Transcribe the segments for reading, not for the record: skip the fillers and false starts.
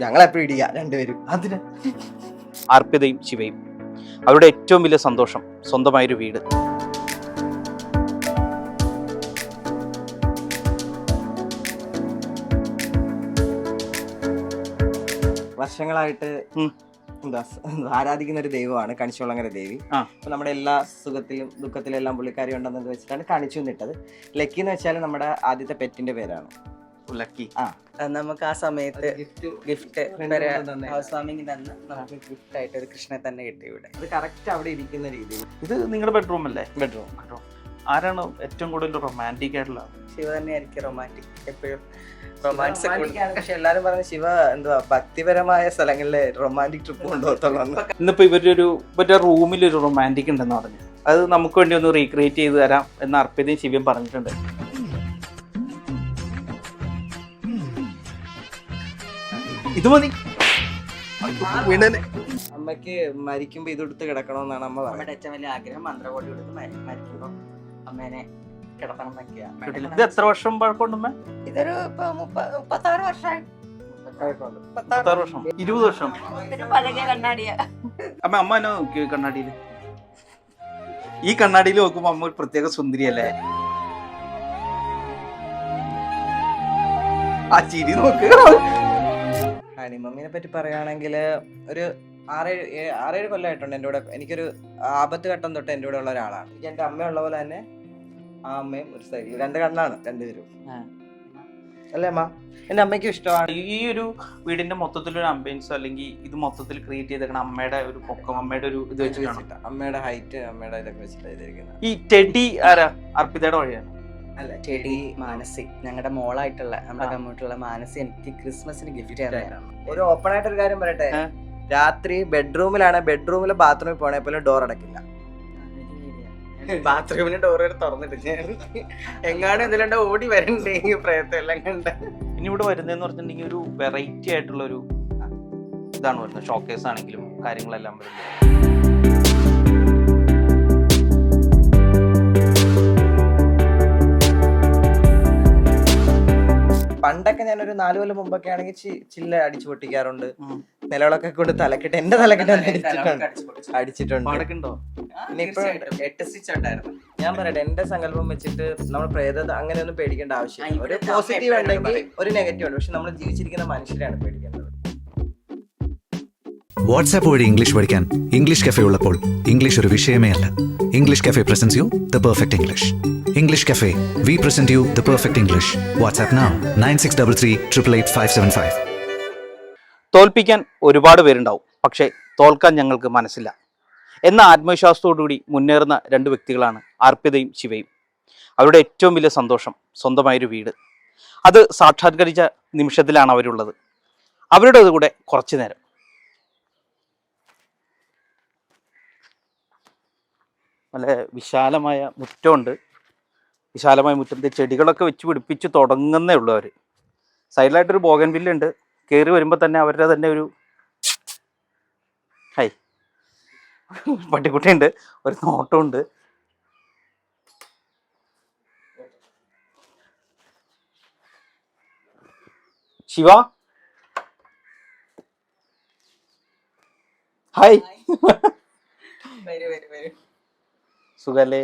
ഞങ്ങളെപ്പോഴും ഇടിയാ രണ്ടുപേരും. അതിന് അർപ്പിതയും ശിവയും അവരുടെ ഏറ്റവും വലിയ സന്തോഷം സ്വന്തമായൊരു വീട്. വർഷങ്ങളായിട്ട് എന്താ ആരാധിക്കുന്ന ഒരു ദൈവമാണ് കണിച്ചുകുളങ്ങര ദേവി. അപ്പൊ നമ്മുടെ എല്ലാ സുഖത്തിലും ദുഃഖത്തിലും എല്ലാം പുള്ളിക്കാരി ഉണ്ടെന്ന് വെച്ചിട്ടാണ് കണിച്ചു നിട്ടത്. ലക്കി എന്ന് വെച്ചാൽ നമ്മുടെ ആദ്യത്തെ പെറ്റിന്റെ പേരാണ്. ലക്കി. നമുക്ക് ആ സമയത്ത് ഗിഫ്റ്റ് ഹൗസ് വാമിംഗ് തന്ന് നമുക്ക് ഗിഫ്റ്റ് ആയിട്ട് ഒരു കൃഷ്ണനെ തന്നെ കിട്ടി ഇവിടെ. അത് കറക്റ്റ് അവിടെ ഇരിക്കുന്ന രീതിയിൽ. ഇത് നിങ്ങളുടെ ബെഡ്റൂം അല്ലേ? ബെഡ്റൂം. ആരാണ് ഏറ്റവും കൂടുതൽ റൊമാൻറ്റിക് ആയിട്ടുള്ള? ശിവ തന്നെയായിരിക്കും റൊമാൻറ്റിക്, എപ്പോഴും റൊമാൻസ്. പക്ഷെ എല്ലാരും പറഞ്ഞ ശിവ എന്തുവാ ഭക്തിപരമായ സ്ഥലങ്ങളിലെ റൊമാൻറ്റിക് ട്രിപ്പ് കൊണ്ടുപോകത്തുള്ളൂ. ഇന്നിപ്പോ ഇവരുടെ റൂമിൽ ഒരു റൊമാൻറ്റിക് ഉണ്ടെന്ന് പറഞ്ഞു. അത് നമുക്ക് വേണ്ടി ഒന്ന് റീക്രിയേറ്റ് ചെയ്ത് തരാം എന്ന് അർപ്പിതയും ശിവയും പറഞ്ഞിട്ടുണ്ട്. ഇത് മതി. അമ്മക്ക് മരിക്കുമ്പോ ഇതെടുത്ത് കിടക്കണമെന്നാണ് അമ്മ അമ്മയുടെ പറയുന്നത്. ഏറ്റവും വലിയ ആഗ്രഹം മന്ത്രകോടി കൊടുത്ത് മരിക്കുമ്പോ അമ്മേനെ കിടത്തണം എന്നൊക്കെയാണ്. ഇത് എത്ര വർഷം പഴക്കമുണ്ടമ്മേ? ഇതൊരു 36 വർഷമായി. 36 വർഷം, 20 വർഷം. പഴകിയ കണ്ണാടിയാ. അമ്മ എന്നെ നോക്കി കണ്ണാടിയില്. ഈ കണ്ണാടിയിൽ നോക്കുമ്പോ അമ്മ ഒരു പ്രത്യേക സുന്ദരിയല്ലേ? ആ ചിരി നോക്ക്. ഹണിമമ്മിനെ പറ്റി പറയുകയാണെങ്കിൽ ഒരു 6-7 കൊല്ലമായിട്ടുണ്ട് എൻ്റെ കൂടെ. എനിക്കൊരു ആപത്ത് ഘട്ടം തൊട്ട് എൻ്റെ കൂടെ ഉള്ള ഒരാളാണ്. എനിക്ക് എൻ്റെ അമ്മയുള്ള പോലെ തന്നെ ആ അമ്മയും ഒരു സൈഡിൽ 2 കണ്ണാണ് രണ്ടുപേരും. അല്ലേ അമ്മ? എൻ്റെ അമ്മയ്ക്കും ഇഷ്ടമാണ്. ഈ ഒരു വീടിന്റെ മൊത്തത്തിലൊരു അംബിയൻസ് അല്ലെങ്കിൽ ഇത് മൊത്തത്തിൽ ക്രിയേറ്റ് ചെയ്തേക്കണം അമ്മയുടെ ഒരു പൊക്കം, അമ്മയുടെ ഒരു ഇത് വെച്ചിട്ടാണ്. അമ്മയുടെ ഹൈറ്റ് അമ്മയുടെ ഇതൊക്കെ വെച്ചിട്ട് ചെയ്തിരിക്കുന്നത്. ഈ ടെഡി ആരാ? അർപ്പിതയുടെ വഴിയാണ്. അല്ല, ചെടി മാനസി, ഞങ്ങളുടെ മോളായിട്ടുള്ള നമ്മുടെ കമ്മ്യൂണിറ്റിയുള്ള മാനസി എനിക്ക് ക്രിസ്മസിന് ഗിഫ്റ്റ് ചെയ്യാൻ. ഒരു ഓപ്പൺ ആയിട്ടൊരു കാര്യം പറയട്ടെ, രാത്രി ബെഡ്റൂമിലെ ബാത്റൂമിൽ പോണേ പോലെ ഡോർ അടക്കില്ല. ബാത്റൂമിന് ഡോർ തുറന്നിട്ട് എങ്ങാനും എന്തെല്ലാം ഓടി വരണ്ടേ പ്രയത്നം കണ്ട. ഇനി ഇവിടെ വരുന്നതെന്ന് പറഞ്ഞിട്ടുണ്ടെങ്കിൽ ഒരു വെറൈറ്റി ആയിട്ടുള്ള ഒരു ഇതാണ് വരുന്നത്. ഷോക്കേസ് ആണെങ്കിലും കാര്യങ്ങളെല്ലാം വരുന്നത്. പണ്ടൊക്കെ ഞാനൊരു 4 കൊല്ലം മുമ്പൊക്കെ ആണെങ്കിൽ ചില്ല അടിച്ചു പൊട്ടിക്കാറുണ്ട്. നിലവിളൊക്കെ കൊണ്ട് തലക്കെട്ട് എന്റെ തലക്കെട്ട് അടിച്ചിട്ടുണ്ട്. ഞാൻ പറയട്ടെ, എന്റെ സങ്കല്പം വെച്ചിട്ട് നമ്മൾ പ്രേതത അങ്ങനെയൊന്നും പേടിക്കേണ്ട ആവശ്യമില്ല. ഒരു പോസിറ്റീവ് ഉണ്ടെങ്കിൽ ഒരു നെഗറ്റീവ് ഉണ്ട്. പക്ഷെ നമ്മൾ ജീവിച്ചിരിക്കുന്ന മനുഷ്യരാണ് പേടിക്കേണ്ടത്. വാട്സാപ്പ് വഴി ഇംഗ്ലീഷ് പഠിക്കാൻ ഇംഗ്ലീഷ് കഫേ ഉള്ളപ്പോൾ ഇംഗ്ലീഷ് ഒരു വിഷയമേ അല്ല. English cafe presents you the perfect English. English cafe, we present you the perfect English. WhatsApp now 9633888575. തോൽപ്പിക്കാൻ ഒരുപാട് പേരുണ്ടാവും, പക്ഷേ തോൽക്കാൻ ഞങ്ങൾക്ക് മനസ്സില്ല എന്ന ആത്മവിശ്വാസത്തോടുകൂടി മുന്നേറുന്ന 2 വ്യക്തികളാണ് അർപ്പിതയും ശിവയും. അവരുടെ ഏറ്റവും വലിയ സന്തോഷം സ്വന്തമായൊരു വീട്. അത് സാക്ഷാത്കരിച്ച നിമിഷത്തിലാണ് അവരുള്ളത്. അവരുടെ കൂടെ കുറച്ചു നേരം. നല്ല വിശാലമായ മുറ്റമുണ്ട്. വിശാലമായ മുറ്റത്ത് ചെടികളൊക്കെ വെച്ച് പിടിപ്പിച്ച് തുടങ്ങുന്നേ ഉള്ളൂ അവർ. സൈഡിലായിട്ടൊരു ബോഗൻവില്ല ഉണ്ട്. കയറി വരുമ്പോൾ തന്നെ അവരുടെ തന്നെ ഒരു പട്ടിക്കുട്ടിയുണ്ട്, ഒരു നോട്ടമുണ്ട്. ശിവ, ഹായ്. സുഖല്ലേ?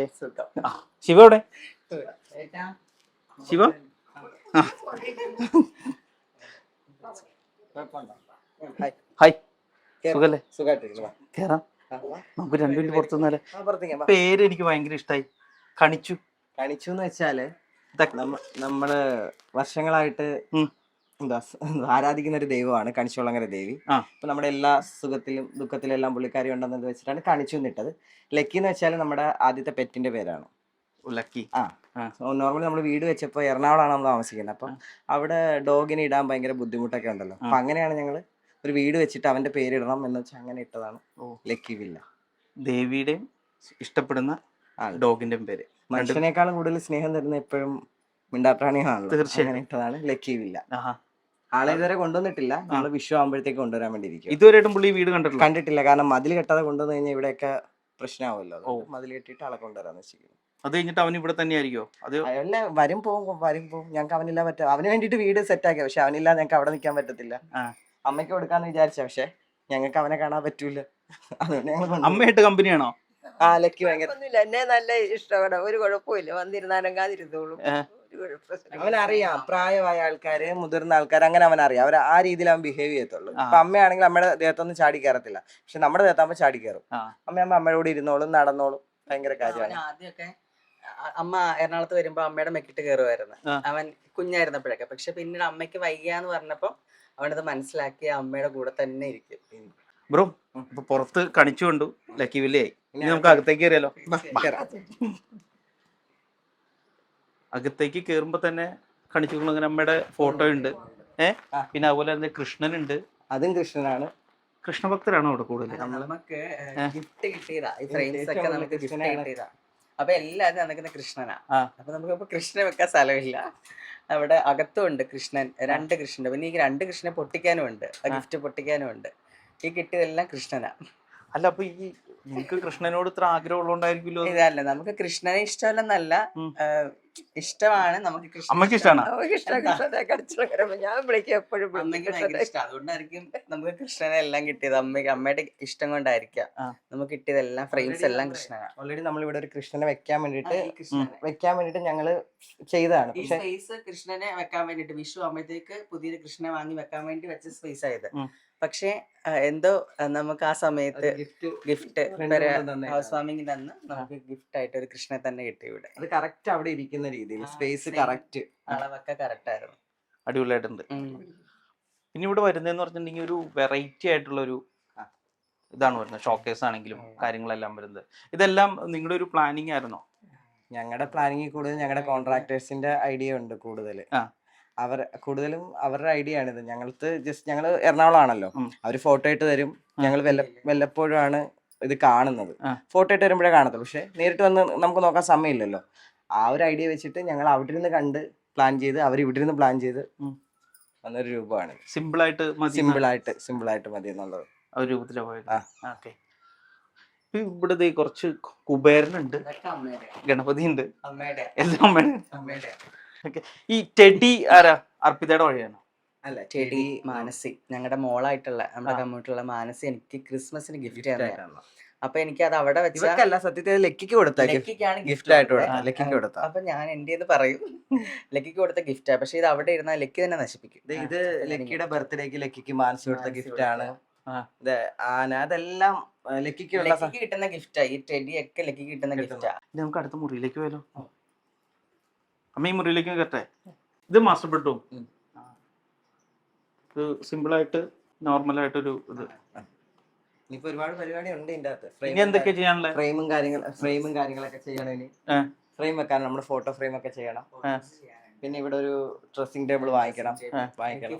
ശിവ എവിടെ? ശിവ ഹായ്, സുഖല്ലേ? കേറാം. നമുക്ക് 2 മിനിറ്റ് പുറത്തു നിന്നാലേ. പേര് എനിക്ക് ഭയങ്കര ഇഷ്ടമായി. കണിച്ചു എന്ന് വെച്ചാല് നമ്മള് വർഷങ്ങളായിട്ട് എന്താ ആരാധിക്കുന്ന ഒരു ദൈവമാണ് കണിച്ചുകുളങ്ങര ദേവി. അപ്പൊ നമ്മുടെ എല്ലാ സുഖത്തിലും ദുഃഖത്തിലും എല്ലാം പുള്ളിക്കാരി ഉണ്ടെന്ന് വെച്ചിട്ടാണ് കണിച്ചു നിട്ടത്. ലക്കി എന്ന് വെച്ചാൽ നമ്മുടെ ആദ്യത്തെ പെറ്റിന്റെ പേരാണ്. ലക്കി. നോർമലി നമ്മൾ വീട് വെച്ചപ്പോ എറണാകുളമാണ് നമ്മൾ താമസിക്കുന്നത്. അപ്പം അവിടെ ഡോഗിനെ ഇടാൻ ഭയങ്കര ബുദ്ധിമുട്ടൊക്കെ ഉണ്ടല്ലോ. അപ്പൊ അങ്ങനെയാണ് ഞങ്ങള് ഒരു വീട് വെച്ചിട്ട് അവന്റെ പേരിടണം എന്ന് വെച്ചാൽ അങ്ങനെ ഇട്ടതാണ് ലക്കി വില്ല. ദേവിയുടെയും ഇഷ്ടപ്പെടുന്ന ഡോഗിന്റെ പേര്. മനുഷ്യനേക്കാളും കൂടുതൽ സ്നേഹം തരുന്ന എപ്പോഴും മിണ്ടാപ്രാണികളാണല്ലോ. തീർച്ചയായും അങ്ങനെ ഇട്ടതാണ് ലക്കി വില്ല. ആളെ ഇതുവരെ കൊണ്ടുവന്നിട്ടില്ല. നമ്മള് വിഷു ആകുമ്പോഴത്തേക്ക് കൊണ്ടുവരാൻ വേണ്ടി ഇരിക്കും. ഇതുവരെയായിട്ടും പുള്ളി വീട് കണ്ടിട്ടില്ല. കാരണം മതിൽ കെട്ടാതെ കൊണ്ടുവന്നു കഴിഞ്ഞാൽ ഇവിടെയൊക്കെ പ്രശ്നമാവുമല്ലോ. മതിൽ കെട്ടിയിട്ട് ആളെ കൊണ്ടുവരാന്ന് വെച്ചിരിക്കുന്നു. അത് കഴിഞ്ഞിട്ട് അവൻ ഇവിടെ തന്നെ ആയിരിക്കോ? അത് അല്ല, വരും പോവും. ഞങ്ങൾക്ക് അവനില്ല പറ്റും. അവന് വേണ്ടിട്ട് വീട് സെറ്റ് ആക്കിയ, പക്ഷെ അവനില്ല ഞങ്ങൾക്ക് അവിടെ നിൽക്കാൻ പറ്റത്തില്ല. അമ്മയ്ക്ക് കൊടുക്കാന്ന് വിചാരിച്ച, പക്ഷെ ഞങ്ങൾക്ക് അവനെ കാണാൻ പറ്റൂല. അതുകൊണ്ട് ഞങ്ങൾ അമ്മയായിട്ട് കമ്പനിയാണോ? ആ ലക്കി ഭയങ്കര ഒന്നുമില്ല, എന്നെ നല്ല ഇഷ്ടമാണ്, ഒരു കുഴപ്പമില്ല, വന്നിരുന്നാനങ്ങാതിരുന്നോളും. ഏ. അവനറിയാം പ്രായമായ ആൾക്കാര്, മുതിർന്ന ആൾക്കാർ, അങ്ങനെ അവനറിയാം. അവർ ആ രീതിയിൽ അവൻ ബിഹേവ് ചെയ്യത്തുള്ളൂ. ഇപ്പൊ അമ്മയാണെങ്കിൽ അമ്മയുടെ ദേഹത്തൊന്നും ചാടി കയറത്തില്ല, പക്ഷെ നമ്മുടെ ദേഹത്താകുമ്പോ ചാടി കയറും. അമ്മയാകുമ്പോ അമ്മയുടെ കൂടെ ഇരുന്നോളും, നടന്നോളും. ഭയങ്കര കാര്യമാണ്. ആദ്യമൊക്കെ അമ്മ എറണാകുളത്ത് വരുമ്പോ അമ്മയുടെ മെക്കിട്ട് കയറുമായിരുന്നു അവൻ കുഞ്ഞായിരുന്നപ്പോഴൊക്കെ. പക്ഷെ പിന്നീട് അമ്മയ്ക്ക് വയ്യാന്ന് പറഞ്ഞപ്പോ അവനത് മനസ്സിലാക്കി അമ്മയുടെ കൂടെ തന്നെ ഇരിക്കും. ബ്രോ ഇപ്പൊ പുറത്ത് കണിച്ചുകൊണ്ടു ലക്കി വില്ലയായി. ഇനി നമുക്ക് അകത്തേക്ക് കയറിയാലോ? അകത്തേക്ക് കേറുമ്പോ തന്നെ കണിച്ചുകൊണ്ട് അമ്മയുടെ ഫോട്ടോ ഉണ്ട്. പിന്നെ അതുപോലെ തന്നെ കൃഷ്ണനുണ്ട്. അതും കൃഷ്ണനാണ്. കൃഷ്ണഭക്തരാണോ അവിടെ കൂടുതൽ? നമുക്ക് ഗിഫ്റ്റ് കിട്ടിയതാ, ഈ ഫ്രെയിംസ് ഒക്കെ നമുക്ക് ഗിഫ്റ്റ് കിട്ടിയതാ. അപ്പൊ എല്ലാരും നടക്കുന്ന കൃഷ്ണനാ. അപ്പൊ നമുക്ക് കൃഷ്ണൻ വെക്കാൻ സ്ഥലമില്ല. അവിടെ അകത്തും ഉണ്ട് കൃഷ്ണൻ, 2 കൃഷ്ണൻ. പിന്നെ ഈ 2 കൃഷ്ണനെ പൊട്ടിക്കാനും ഉണ്ട്, ആ ഗിഫ്റ്റ് പൊട്ടിക്കാനും ഉണ്ട്. ഈ കിട്ടിയതെല്ലാം കൃഷ്ണനാ. അല്ല അപ്പൊ ഈ നിങ്ങൾക്ക് കൃഷ്ണനോട് ഇത്ര ആഗ്രഹം ഉള്ളതുകൊണ്ടായിരിക്കുമല്ലോ? ഇതല്ല, നമുക്ക് കൃഷ്ണനെ ഇഷ്ടമല്ലെന്നല്ല, ഇഷ്ടമാണ് നമുക്ക്. അമ്മയ്ക്ക് ഇഷ്ടമാണ്. ഞാൻ വിളിക്കും എപ്പോഴും. അമ്മയ്ക്ക് ഭയങ്കര ഇഷ്ടം, അതുകൊണ്ടായിരിക്കും നമുക്ക് കൃഷ്ണനെ എല്ലാം കിട്ടിയത്. അമ്മയുടെ ഇഷ്ടം കൊണ്ടായിരിക്കാം നമുക്ക് കിട്ടിയതെല്ലാം. ഫ്രെയിംസ് എല്ലാം കൃഷ്ണനാണ്. ഓൾറെഡി നമ്മൾ ഇവിടെ ഒരു കൃഷ്ണനെ വെക്കാൻ വേണ്ടിട്ട് ഞങ്ങള് ചെയ്തതാണ്. പക്ഷെ സ്പേസ് കൃഷ്ണനെ വെക്കാൻ വേണ്ടിട്ട് വിഷു ആകുമ്പോഴത്തേക്ക് പുതിയൊരു കൃഷ്ണനെ വാങ്ങി വെക്കാൻ വേണ്ടി വെച്ച സ്പേസ് ആയത്. പക്ഷെ എന്തോ നമുക്ക് ആ സമയത്ത് ഗിഫ്റ്റ് ഹൗസ് വാമിംഗ് തന്ന് നമുക്ക് ഗിഫ്റ്റ് ആയിട്ട് ഒരു കൃഷ്ണനെ തന്നെ കിട്ടി ഇവിടെ. അത് കറക്റ്റ് അവിടെ ഇരിക്കുന്ന രീതിയിൽ സ്പേസ് കറക്റ്റ്, അളവൊക്കെ കറക്റ്റ് ആയിരുന്നു. അടിപൊളിയായിട്ടുണ്ട്. പിന്നെ ഇവിടെ വരുന്നതെന്ന് പറഞ്ഞിട്ടുണ്ടെങ്കിൽ ഒരു വെറൈറ്റി ആയിട്ടുള്ള ഒരു ഇതാണ് വരുന്നത്. ഷോക്കേസ് ആണെങ്കിലും കാര്യങ്ങളെല്ലാം വരുന്നത്. ഇതെല്ലാം നിങ്ങളുടെ ഒരു പ്ലാനിങ് ആയിരുന്നോ? ഞങ്ങളുടെ പ്ലാനിങ്ങിൽ കൂടുതൽ ഞങ്ങളുടെ കോൺട്രാക്ടേഴ്സിന്റെ ഐഡിയ ഉണ്ട് കൂടുതൽ. കൂടുതലും അവരുടെ ഐഡിയ ആണിത്. ഞങ്ങൾ എറണാകുളം ആണല്ലോ, അവര് ഫോട്ടോ ഇട്ട് തരും. ഞങ്ങൾ വല്ലപ്പോഴാണ് ഇത് കാണുന്നത്. ഫോട്ടോ ഇട്ട് വരുമ്പോഴേ കാണത്തുള്ളൂ, പക്ഷെ നേരിട്ട് വന്ന് നമുക്ക് നോക്കാൻ സമയമില്ലല്ലോ. ആ ഒരു ഐഡിയ വെച്ചിട്ട് ഞങ്ങൾ അവിടെ നിന്ന് കണ്ട് പ്ലാൻ ചെയ്ത്, അവർ ഇവിടെ നിന്ന് പ്ലാൻ ചെയ്ത് വന്നൊരു രൂപമാണ്. സിമ്പിളായിട്ട് മതി എന്നുള്ളത് ഒരു രൂപത്തിലാണ് പോയത്. ഓക്കെ. ഇവിടെ കുറച്ച് കുബേരനുണ്ട്, ഗണപതി ഉണ്ട്, എല്ലാം അമ്മയുടെ. ഈ ടെഡി ആരാ? അർപ്പിതയുടെ വഴിയാണോ? അല്ല, ടെഡി മാനസി, ഞങ്ങളുടെ മോളായിട്ടുള്ള നമ്മുടെ കമ്മ്യൂണിറ്റിയുള്ള മാനസി എനിക്ക് ക്രിസ്മസിന് ഗിഫ്റ്റ് തന്നെയാണ്. അപ്പൊ എനിക്ക് അത് അവിടെ വെച്ചാൽ സത്യത്തിൽ ലക്കിക്ക് കൊടുത്ത ഗിഫ്റ്റ് ആയിട്ട്. അപ്പൊ ഞാൻ എന്റെ പറയും, ലക്കിക്ക് കൊടുത്ത ഗിഫ്റ്റാ. പക്ഷെ ഇത് അവിടെ ഇരുന്നാൽ ലക്കി തന്നെ നശിപ്പിക്കും. ഇത് ലക്കിയുടെ ബർത്ത്ഡേക്ക് ലക്കിക്ക് മാനസി കൊടുത്ത ഗിഫ്റ്റ് ആണ്. അതെല്ലാം ലക്കിക്ക് കിട്ടുന്ന ഗിഫ്റ്റാ. ഈ ടെഡി ഒക്കെ ലക്കിക്ക് കിട്ടുന്ന ഗിഫ്റ്റാ. നമുക്ക് അടുത്ത മുറിയിലേക്ക് പോയാലോ? അമ്മ ഈ മുറിയിലേക്ക് കയറട്ടെ. ഇത് മാസ്റ്റർ ബെഡ്റൂം. ഇത് സിമ്പിളായിട്ട് നോർമലായിട്ടൊരു ഇത്. ഇനിയിപ്പോ ഒരുപാട് പരിപാടി ഉണ്ട് ഇതിന്റെ അകത്ത്. ഇനി എന്തൊക്കെ ചെയ്യാനുള്ള? ഫ്രെയിമും കാര്യങ്ങളൊക്കെ ചെയ്യണം. ഇനി ഫ്രെയിം വെക്കാൻ നമ്മുടെ ഫോട്ടോ ഫ്രെയിം ഒക്കെ ചെയ്യണം. പിന്നെ ഇവിടെ ഒരു ഡ്രസ്സിംഗ് ടേബിൾ വാങ്ങിക്കണം.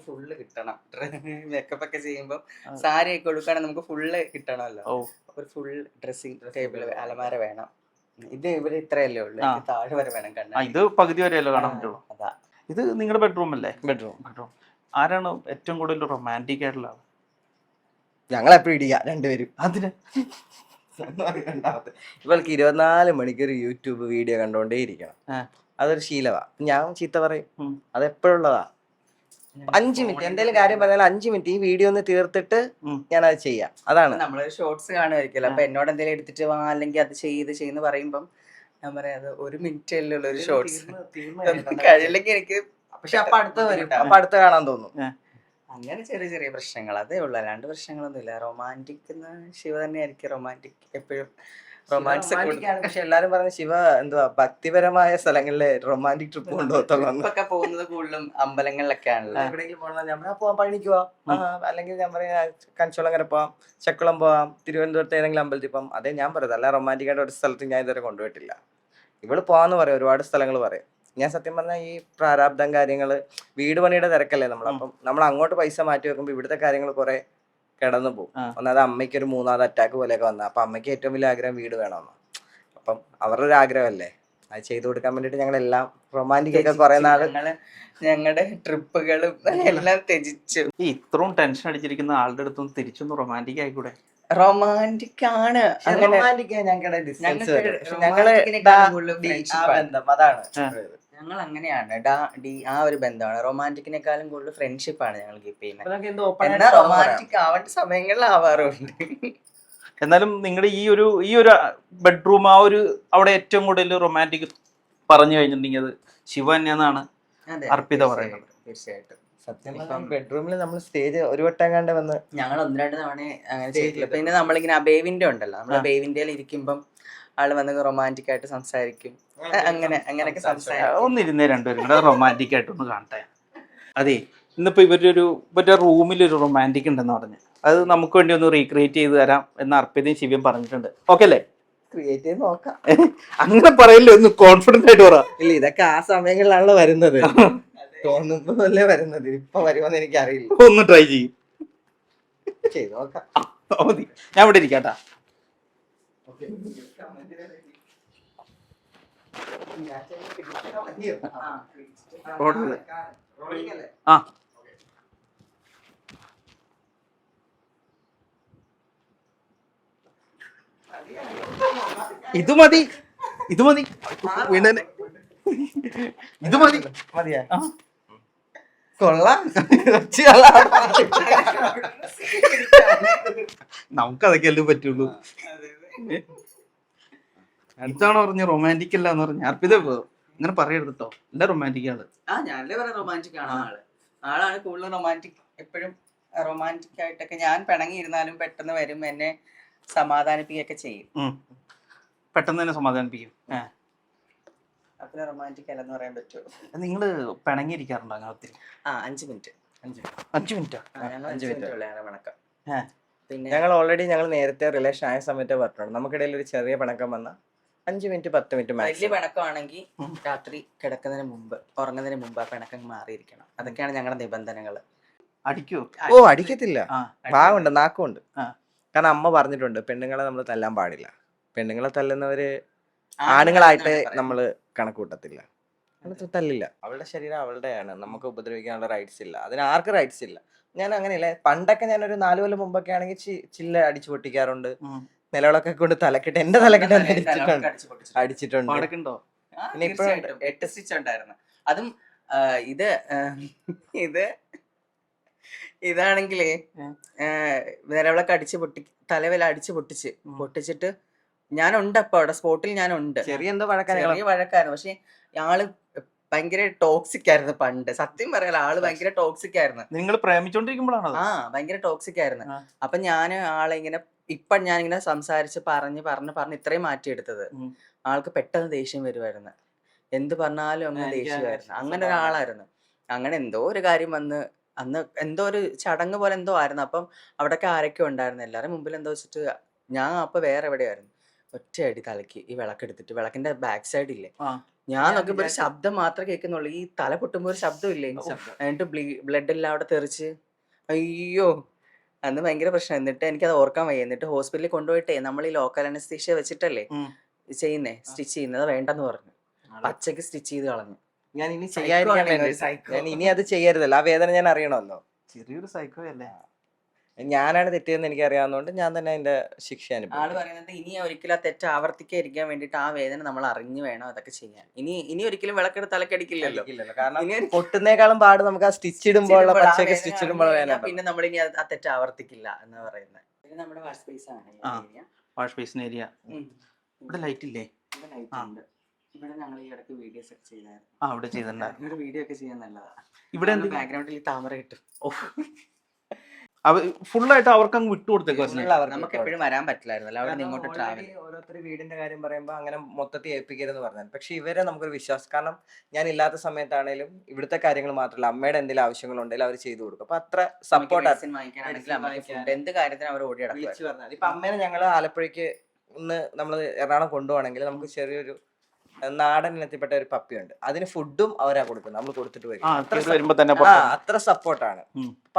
ഫുള്ള് കിട്ടണം. മേക്കപ്പ് ഒക്കെ ചെയ്യുമ്പോൾ സാരി ഒക്കെ കൊടുക്കുകയാണെങ്കിൽ നമുക്ക് ഫുള്ള് കിട്ടണമല്ലോ. ഒരു ഫുൾ ഡ്രസ്സിംഗ് ടേബിൾ, അലമാര വേണം. ഇത് ഇവിടെ ഇത്രയല്ലേ ഉള്ളൂ, താഴെ വരെ വേണം കാണാൻ. ഇത് പകുതി വരെയല്ലോ കാണാൻ പറ്റുള്ളൂ. അതാ. ഇത് നിങ്ങളുടെ ബെഡ്റൂം അല്ലേ? ബെഡ്റൂം. ആരാണ് ഏറ്റവും കൂടുതൽ റൊമാൻറ്റിക് ആയിട്ടുള്ള ആള്? ഞങ്ങളെപ്പോഴും ഇടിക്കുക രണ്ടുപേരും. അതിന് ഇവൾക്ക് 24 മണിക്കൂർ യൂട്യൂബ് വീഡിയോ കണ്ടോണ്ടേ ഇരിക്കണം. അതൊരു ശീലമാ. ഞാൻ ചീത്ത പറയും, അതെപ്പോഴുള്ളതാ. 5 മിനിറ്റ് എന്തെങ്കിലും കാര്യം പറഞ്ഞാൽ 5 മിനിറ്റ് ഈ വീഡിയോ ഒന്ന് തീർത്തിട്ട് ഞാൻ അത് ചെയ്യാം. അതാണ്. നമ്മള് ഷോർട്സ് കാണുമായിരിക്കല്ലോ, അപ്പൊ എന്നോട് എന്തെങ്കിലും എടുത്തിട്ട് വാ, അല്ലെങ്കിൽ അത് ചെയ്യുന്ന പറയുമ്പം ഞാൻ പറയാം അത് 1 മിനിറ്റ് അല്ലേ ഉള്ള ഒരു ഷോർട്സ് കഴിയില്ലെങ്കിൽ എനിക്ക്. പക്ഷെ അപ്പൊ അടുത്ത് വരും, അപ്പൊ അടുത്ത് കാണാൻ തോന്നും. അങ്ങനെ ചെറിയ ചെറിയ പ്രശ്നങ്ങൾ അതേ ഉള്ളു, അല്ലാണ്ട് പ്രശ്നങ്ങളൊന്നും ഇല്ല. റൊമാൻറ്റിക് ശിവ തന്നെ ആയിരിക്കും റൊമാൻറ്റിക് എപ്പോഴും. റൊമാൻസ് പക്ഷെ എല്ലാരും പറഞ്ഞ ശിവ എന്തുവാ ഭക്തിപരമായ സ്ഥലങ്ങളിലെ റൊമാൻറ്റിക് ട്രിപ്പ് കൊണ്ടുപോകത്തുള്ളൂ. ഇപ്പൊക്കെ പോകുന്നത് കൂടുതലും അമ്പലങ്ങളിലൊക്കെ ആണല്ലോ. എവിടെയെങ്കിലും പോകണം ഞാൻ പോവാം, പഴനിക്ക് പോവാം, അല്ലെങ്കിൽ ഞാൻ പറയാം കഞ്ചോളങ്ങര പോവാം, ചക്കുളം പോവാം, തിരുവനന്തപുരത്ത് ഏതെങ്കിലും അമ്പലത്തിൽ പോവാം. അതേ ഞാൻ പറയുന്നത്. അല്ല റൊമാൻറ്റിക് ആയിട്ട് ഒരു സ്ഥലത്ത് ഞാൻ ഇതുവരെ കൊണ്ടുപോയിട്ടില്ല. ഇവള് പോവാന്ന് പറയും, ഒരുപാട് സ്ഥലങ്ങൾ പറയും. ഞാൻ സത്യം പറഞ്ഞാൽ ഈ പ്രാരാബ്ദം കാര്യങ്ങള്, വീട് പണിയുടെ തിരക്കല്ലേ നമ്മളപ്പം നമ്മൾ അങ്ങോട്ട് പൈസ മാറ്റി വെക്കുമ്പോൾ ഇവിടുത്തെ കാര്യങ്ങൾ കുറെ കിടന്നു പോകും. ഒന്നാമത് അമ്മയ്ക്ക് ഒരു 3ാമത് അറ്റാക്ക് പോലെയൊക്കെ വന്ന, അപ്പൊ അമ്മയ്ക്ക് ഏറ്റവും വലിയ ആഗ്രഹം വീട് വേണമെന്ന്. അപ്പം അവരുടെ ഒരു ആഗ്രഹമല്ലേ, അത് ചെയ്തു കൊടുക്കാൻ വേണ്ടിട്ട് ഞങ്ങളെല്ലാം റൊമാൻറ്റിക് ഒക്കെ കുറെ നാള് ഞങ്ങളുടെ ട്രിപ്പുകളും എല്ലാം ത്യജിച്ചു. ഈ ഇത്രയും ടെൻഷൻ അടിച്ചിരിക്കുന്ന ആളുടെ അടുത്തൊന്ന് തിരിച്ചൊന്ന് റൊമാൻറ്റിക് ആയിക്കൂടെ? റൊമാൻറ്റിക് ആണ്, റൊമാൻറ്റിക് ഞങ്ങളുടെ ഡിസ്റ്റൻസ്. ഞങ്ങള് അതാണ് ഞങ്ങൾ അങ്ങനെയാണ് ആ ഒരു ബന്ധമാണ്. റൊമാൻറ്റിക്കിനെക്കാളും കൂടുതൽ ഫ്രണ്ട്ഷിപ്പാണ് ഞങ്ങൾ കീപ്പ് ചെയ്യുന്നത്. അതൊക്കെ എന്തോ open എന്നാൽ ആയിട്ട് തുറന്ന് പറയാം. റൊമാൻറ്റിക് ആവേണ്ട സമയങ്ങളിൽ ആവാറുണ്ട്. എന്നാലും നിങ്ങളുടെ ഈ ഒരു ബെഡ്റൂം ആ ഒരു അവിടെ ഏറ്റവും കൂടുതൽ റൊമാൻറ്റിക് പറഞ്ഞു കഴിഞ്ഞിട്ടുണ്ടെങ്കിൽ അത് ശിവ തന്നെയെന്നാണ് അതെ, അർപ്പിത പറയുന്നത്. തീർച്ചയായിട്ടും. സത്യം ബെഡ്റൂമിൽ നമ്മൾ സ്റ്റേജ് ഒരു വട്ടം കണ്ട് വന്ന് ഞങ്ങൾ 1-2 തവണ അങ്ങനെ ചെയ്തില്ല. പിന്നെ നമ്മളിങ്ങനെ അബേവിന്റെ ഉണ്ടല്ലോ, നമ്മൾ അബേവിന്റെ ഇരിക്കുമ്പം ആള് വന്ന് റൊമാൻറ്റിക് ആയിട്ട് സംസാരിക്കും. അങ്ങനെയൊക്കെ സംസാരിക്കും. ഒന്നിരുന്നേ രണ്ടുപേരും കൂടെ റൊമാൻറ്റിക് ആയിട്ടൊന്ന് കാണട്ടെ. അതെ, ഇന്നിപ്പോ ഇവരുടെ റൂമിൽ ഒരു റൊമാൻറ്റിക് ഉണ്ടെന്ന് പറഞ്ഞു. അത് നമുക്ക് വേണ്ടി ഒന്ന് റീക്രിയേറ്റ് ചെയ്ത് തരാം എന്ന് അർപ്പിതയും ശിവയും പറഞ്ഞിട്ടുണ്ട്. ഓക്കെ അല്ലേ? ക്രിയേറ്റ് ചെയ്ത് നോക്കാം. അങ്ങനെ പറയല്ലേ, ഒന്ന് കോൺഫിഡന്റ് ആയിട്ട് പറ. ഇല്ല, ഇതൊക്കെ ആ സമയങ്ങളിലാണല്ലോ വരുന്നത്. തോന്നുമ്പോഴല്ലേ വരുന്നത്. ഇപ്പൊ വരുമെന്ന് എനിക്ക് അറിയില്ല. ഒന്ന് ട്രൈ ചെയ്യും. ചെയ്ത് നോക്കാം. മതി, ഞാൻ ഇവിടെ ഇരിക്കാട്ടാ. ആ, ഇത് മതി വീണനെ, ഇത് മതി. മതിയാ? ആ. കൊള്ളാം. നമുക്കതൊക്കെയല്ലേ പറ്റുള്ളൂ. അടുത്താണോ പറഞ്ഞ റൊമാൻറ്റിക് അല്ല എന്ന് പറഞ്ഞ അർപ്പിത അങ്ങനെ പറയരുത് കേട്ടോ. എല്ലാ റൊമാൻറ്റിക് ആണ്. ഞാനല്ലേ പറയാം റൊമാൻറ്റിക് ആണ് ആളാണ് കൂടുതൽ റൊമാൻറ്റിക്. എപ്പോഴും റൊമാൻറ്റിക് ആയിട്ടൊക്കെ ഞാൻ പിണങ്ങിയിരുന്നാലും പെട്ടെന്ന് വരും, എന്നെ സമാധാനിപ്പിക്കുകയൊക്കെ ചെയ്യും. പെട്ടെന്ന് തന്നെ സമാധാനിപ്പിക്കും. അപ്പൊ റൊമാൻറ്റിക് അല്ലെന്ന് പറയാൻ പറ്റുമോ? നിങ്ങള് പിണങ്ങിയിരിക്കാറുണ്ടോ അങ്ങനെ ഒത്തിരി? 5 മിനിറ്റ് 5 മിനിറ്റാ? 5 മിനിറ്റ് പിണക്കം. പിന്നെ ഞങ്ങൾ ഓൾറെഡി നേരത്തെ റിലേഷൻ ആയ സമയത്ത് പറഞ്ഞിട്ടുണ്ട്, നമുക്കിടയിൽ ഒരു ചെറിയ പിണക്കം വന്ന 5 മിനിറ്റ് 10 മിനിറ്റ് വലിയ പിണക്കമാണെങ്കിൽ രാത്രി കിടക്കുന്നതിന് മുമ്പ്, ഉറങ്ങുന്നതിന് മുമ്പ് ആ പിണക്കം മാറിയിരിക്കണം. അതൊക്കെയാണ് ഞങ്ങളുടെ നിബന്ധനകൾ. അടിക്കോ? ഓ, അടിക്കത്തില്ല. ഭാഗമുണ്ട്, നാക്കുണ്ട്. കാരണം അമ്മ പറഞ്ഞിട്ടുണ്ട്, പെണ്ണുങ്ങളെ നമ്മൾ തല്ലാൻ പാടില്ല. പെണ്ണുങ്ങളെ തല്ലുന്നവര് ആണുങ്ങളായിട്ട് നമ്മള് കണക്കൂട്ടത്തില്ല, തല്ലില്ല. അവളുടെ ശരീരം അവളുടെയാണ്, നമുക്ക് ഉപദ്രവിക്കാനുള്ള റൈറ്റ്സ് ഇല്ല, അതിന് ആർക്ക് റൈറ്റ്സ് ഇല്ല. ഞാൻ അങ്ങനെയല്ല. പണ്ടൊക്കെ ഞാനൊരു 4 കൊല്ലം മുമ്പൊക്കെ ആണെങ്കിൽ ചില്ല അടിച്ചു പൊട്ടിക്കാറുണ്ട്, നിലവിളൊക്കെ കൊണ്ട് തലക്കെട്ട്, എന്റെ തലക്കെട്ട് അടിച്ചിട്ടുണ്ട്. പിന്നെ 8 സ്റ്റിച്ച് ഉണ്ടായിരുന്നു. അതും ഇതാണെങ്കിലേ നിലവിളക്ക് തലവില അടിച്ച് പൊട്ടിച്ചിട്ട് ഞാനുണ്ട്. അപ്പൊ അവിടെ സ്പോട്ടിൽ ഞാനുണ്ട്. ചെറിയ വഴക്കായിരുന്നു. പക്ഷെ ആള് ഭയങ്കര ടോക്സിക് ആയിരുന്നു പണ്ട്. സത്യം പറയാലോ, ആള് ഭയങ്കര ടോക്സിക് ആയിരുന്നു. നിങ്ങൾ പ്രേമിച്ചോണ്ടിരിക്കുമ്പോഴാണോ? ഭയങ്കര ടോക്സിക് ആയിരുന്നു. അപ്പൊ ഞാൻ ആളെ ഇങ്ങനെ ഞാനിങ്ങനെ സംസാരിച്ച് പറഞ്ഞ് ഇത്രയും മാറ്റിയെടുത്തത്. ആൾക്ക് പെട്ടെന്ന് ദേഷ്യം വരുമായിരുന്നു. എന്ത് പറഞ്ഞാലും അങ്ങ് ദേഷ്യമായിരുന്നു. അങ്ങനെ ഒരാളായിരുന്നു. അങ്ങനെ എന്തോ ഒരു കാര്യം വന്ന്, അന്ന് എന്തോ ഒരു ചടങ്ങ് പോലെ എന്തോ ആയിരുന്നു. അപ്പം അവിടെയൊക്കെ ആരൊക്കെ ഉണ്ടായിരുന്നു. എല്ലാവരും മുമ്പിൽ എന്തോ വെച്ചിട്ട് ഞാൻ അപ്പൊ വേറെ എവിടെയായിരുന്നു. ഒറ്റയടി തലക്ക് ഈ വിളക്കെടുത്തിട്ട്, വിളക്കിന്റെ ബാക്ക് സൈഡ് ഇല്ലേ, ഞാൻ നോക്കുമ്പോ ഒരു ശബ്ദം മാത്രമേ കേൾക്കുന്നുള്ളൂ. ഈ തല പൊട്ടുമ്പോ ഒരു ശബ്ദം ഇല്ലേ, എന്നിട്ട് ബ്ലഡ് എല്ലാം അവിടെ തെറിച്ച്, അയ്യോ അന്ന് ഭയങ്കര പ്രശ്നം. എന്നിട്ട് എനിക്കത് ഓർക്കാൻ വയ്യ. എന്നിട്ട് ഹോസ്പിറ്റലിൽ കൊണ്ടുപോയിട്ടേ, നമ്മൾ ഈ ലോക്കൽ അനസ്തീഷ്യ വെച്ചിട്ടല്ലേ സ്റ്റിച്ച് ചെയ്യുന്നത്, വേണ്ടെന്ന് പറഞ്ഞു. പച്ചക്ക് സ്റ്റിച്ച് ചെയ്ത് കളഞ്ഞു. ഞാൻ ഇനി അത് ചെയ്യരുതല്ലോ, ആ വേദന ഞാൻ അറിയണമല്ലോ. ചെറിയൊരു സൈക്കോ അല്ലേ? ഞാനാണ് തെറ്റിയെന്ന് എനിക്ക് അറിയാവുന്നതുകൊണ്ട് ഞാൻ തന്നെ അതിന്റെ ശിക്ഷ അനുഭവിക്കും. ആള് പറയുന്നത് ഇനി ഒരിക്കലും ആ തെറ്റ് ആവർത്തിക്കാതിരിക്കാൻ വേണ്ടിട്ട് ആ വേദന നമ്മൾ അറിഞ്ഞു വേണം അതൊക്കെ ചെയ്യാൻ. ഇനി ഒരിക്കലും വിളക്കെടുത്ത് തലക്കടിക്കില്ലല്ലോ. കാരണം പൊട്ടുന്നേക്കാളും പാട് നമുക്ക് ആ സ്റ്റിച്ച് ഇടുമ്പോൾ, പച്ചക്ക് സ്റ്റിച്ച് ഇടുമ്പോൾ പിന്നെ നമ്മൾ ഇനി ആ തെറ്റ് ആവർത്തിക്കില്ല എന്ന് പറയുന്നത്. പിന്നെ നമ്മുടെ വാഷ് സ്പേസ് ആണ്. Wash basin area. ഇവിടെ ലൈറ്റ് ഇല്ലേ? ലൈറ്റ് ഉണ്ട്. ഇവിടെ ഞങ്ങൾ ഈ ഇടയ്ക്ക് വീഡിയോസ് ഒക്കെ ചെയ്തായിരുന്നു. ഇവിടെ ചെയ്തിട്ടുണ്ടായിരുന്നു. ഇവിടെ വീഡിയോ ഒക്കെ ചെയ്യാൻ നല്ലതാ. ഇവിടെ ബാക്ക്ഗ്രൗണ്ടിൽ താമര കിട്ടും. ഫുള്ളായിട്ട് അവർക്ക് അങ്ങ് വിട്ടുകൊടുത്തേക്ക്. നമുക്ക് എപ്പോഴും വരാൻ പറ്റില്ലായിരുന്നല്ലോ, അവിടെ ഇങ്ങോട്ട് ട്രാവൽ. ഓരോരുത്തർ വീടിന്റെ കാര്യം പറയുമ്പോൾ അങ്ങനെ മൊത്തത്തിൽ ഏൽപ്പിക്കരുതെന്ന് പറഞ്ഞാൽ, പക്ഷെ ഇവരെ നമുക്കൊരു വിശ്വാസം. കാരണം ഞാൻ ഇല്ലാത്ത സമയത്താണേലും ഇവിടുത്തെ കാര്യങ്ങൾ മാത്രമല്ല, അമ്മയുടെ എന്തെങ്കിലും ആവശ്യങ്ങളുണ്ടെങ്കിലും അവർ ചെയ്തു കൊടുക്കും. അപ്പൊ അത്ര സപ്പോർട്ട്, എന്ത് കാര്യത്തിനും അവർ ഓടി നടക്കും. ഇപ്പൊ അമ്മേനെ ഞങ്ങള് ആലപ്പുഴയ്ക്ക് നമ്മള് എറണാകുളം കൊണ്ടുപോകണമെങ്കിൽ നമുക്ക് ചെറിയൊരു നാടൻ ഇനത്തിൽപ്പെട്ട ഒരു പപ്പിയുണ്ട്, അതിന് ഫുഡും അവരാ കൊടുക്കുന്നത്, നമ്മൾ കൊടുത്തിട്ട് വരും. അത്ര സപ്പോർട്ടാണ്.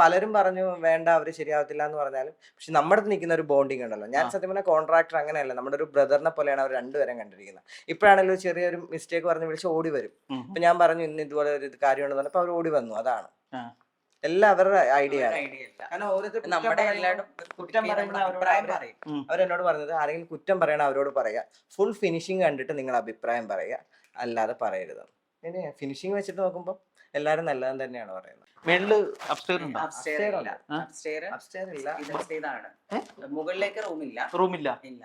പലരും പറഞ്ഞു വേണ്ട അവര് ശരിയാവത്തില്ല എന്ന് പറഞ്ഞാലും, പക്ഷെ നമ്മുടെ അടുത്ത് നിൽക്കുന്ന ഒരു ബോണ്ടിങ് ഉണ്ടല്ലോ. ഞാൻ സത്യം പറഞ്ഞാൽ കോൺട്രാക്ടർ അങ്ങനെയല്ല, നമ്മുടെ ഒരു ബ്രദറിനെ പോലെയാണ് അവർ രണ്ടുപേരും കണ്ടിരിക്കുന്നത്. ഇപ്പോഴാണെങ്കിലും ചെറിയൊരു മിസ്റ്റേക്ക് പറഞ്ഞ് വിളിച്ച് ഓടി വരും. ഇപ്പൊ ഞാൻ പറഞ്ഞു ഇന്ന് ഇതുപോലെ ഒരു കാര്യമുണ്ടെന്ന് പറഞ്ഞപ്പോൾ അവർ ഓടി വന്നു. അതാണ് എല്ലാം അവരുടെ ഐഡിയ ആണ്. അവരെന്നോട് പറഞ്ഞത്, ആരെങ്കിലും കുറ്റം പറയണ അവരോട് പറയാ, ഫുൾ ഫിനിഷിങ് കണ്ടിട്ട് നിങ്ങൾ അഭിപ്രായം പറയുക, അല്ലാതെ പറയരുത്. പിന്നെ ഫിനിഷിങ് വെച്ചിട്ട് നോക്കുമ്പോൾ എല്ലാരും നല്ലതെന്ന് തന്നെയാണ് പറയുന്നത്. മേളില് അപ്സ്റ്റെയർ ഉണ്ടോ? Upstairs ഇല്ല. Upstairs അപ്സ്റ്റെയർ ഇല്ല, ഇതാണ്. മുകളിലേക്ക് റൂമില്ല. റൂമില്ല, ഇല്ല.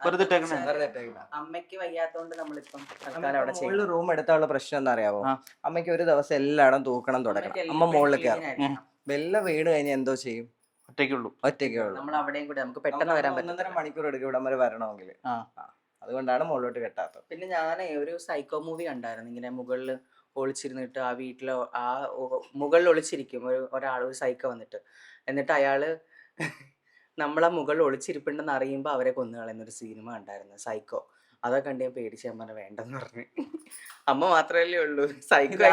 വെറുതെ ഇട്ടേക്കണേ. വെറുതെ ഇട്ടേക്കണ. അമ്മയ്ക്ക് വയ്യാത്തോണ്ട് നമ്മളിപ്പം തൽക്കാലം അവിടെ ചെയ്യും. മുകളിൽ റൂം എടുത്താലുള്ള പ്രശ്നം എന്താ അറിയാവോ? ആ. അമ്മയ്ക്ക് ഒരു ദിവസം എല്ലായിടം തൂക്കണം തുടക്കണം. അമ്മ മുകളിൽ കയറും. വെല്ല വീണ് കഴിഞ്ഞാൽ എന്തോ ചെയ്യും? ഒറ്റയ്ക്കുള്ളൂ. ഒറ്റയ്ക്കേ ഉള്ളൂ. നമ്മൾ അവിടെയും കൂടെ നമുക്ക് പെട്ടെന്ന് വരാൻ പറ്റും. 1.5 മണിക്കൂർ എടുക്കും ഇവിടം വരെ വരണമെങ്കിൽ. ആ. അതുകൊണ്ടാണ് മുകളിലോട്ട് കെട്ടാത്തത്. പിന്നെ ഞാൻ ഒരു സൈക്കോ മൂവി കണ്ടായിരുന്നു. ഇങ്ങനെ മുകളിൽ ഒളിച്ചിരുന്നിട്ട് ആ വീട്ടിലെ മുകളിൽ ഒളിച്ചിരിക്കും ഒരാൾ, ഒരു സൈക്കോ വന്നിട്ട്. എന്നിട്ട് അയാള് നമ്മളെ മുകളിൽ ഒളിച്ചിരിപ്പുണ്ടെന്ന് അറിയുമ്പോൾ അവരെ കൊന്നു കളയുന്നൊരു സിനിമ ഉണ്ടായിരുന്നു, സൈക്കോ. അതൊക്കെ കണ്ട് ഞാൻ പേടിച്ച് ഞാൻ പറഞ്ഞ വേണ്ടെന്ന് പറഞ്ഞു. അമ്മ മാത്രമല്ലേ ഉള്ളൂ, സൈക്കോ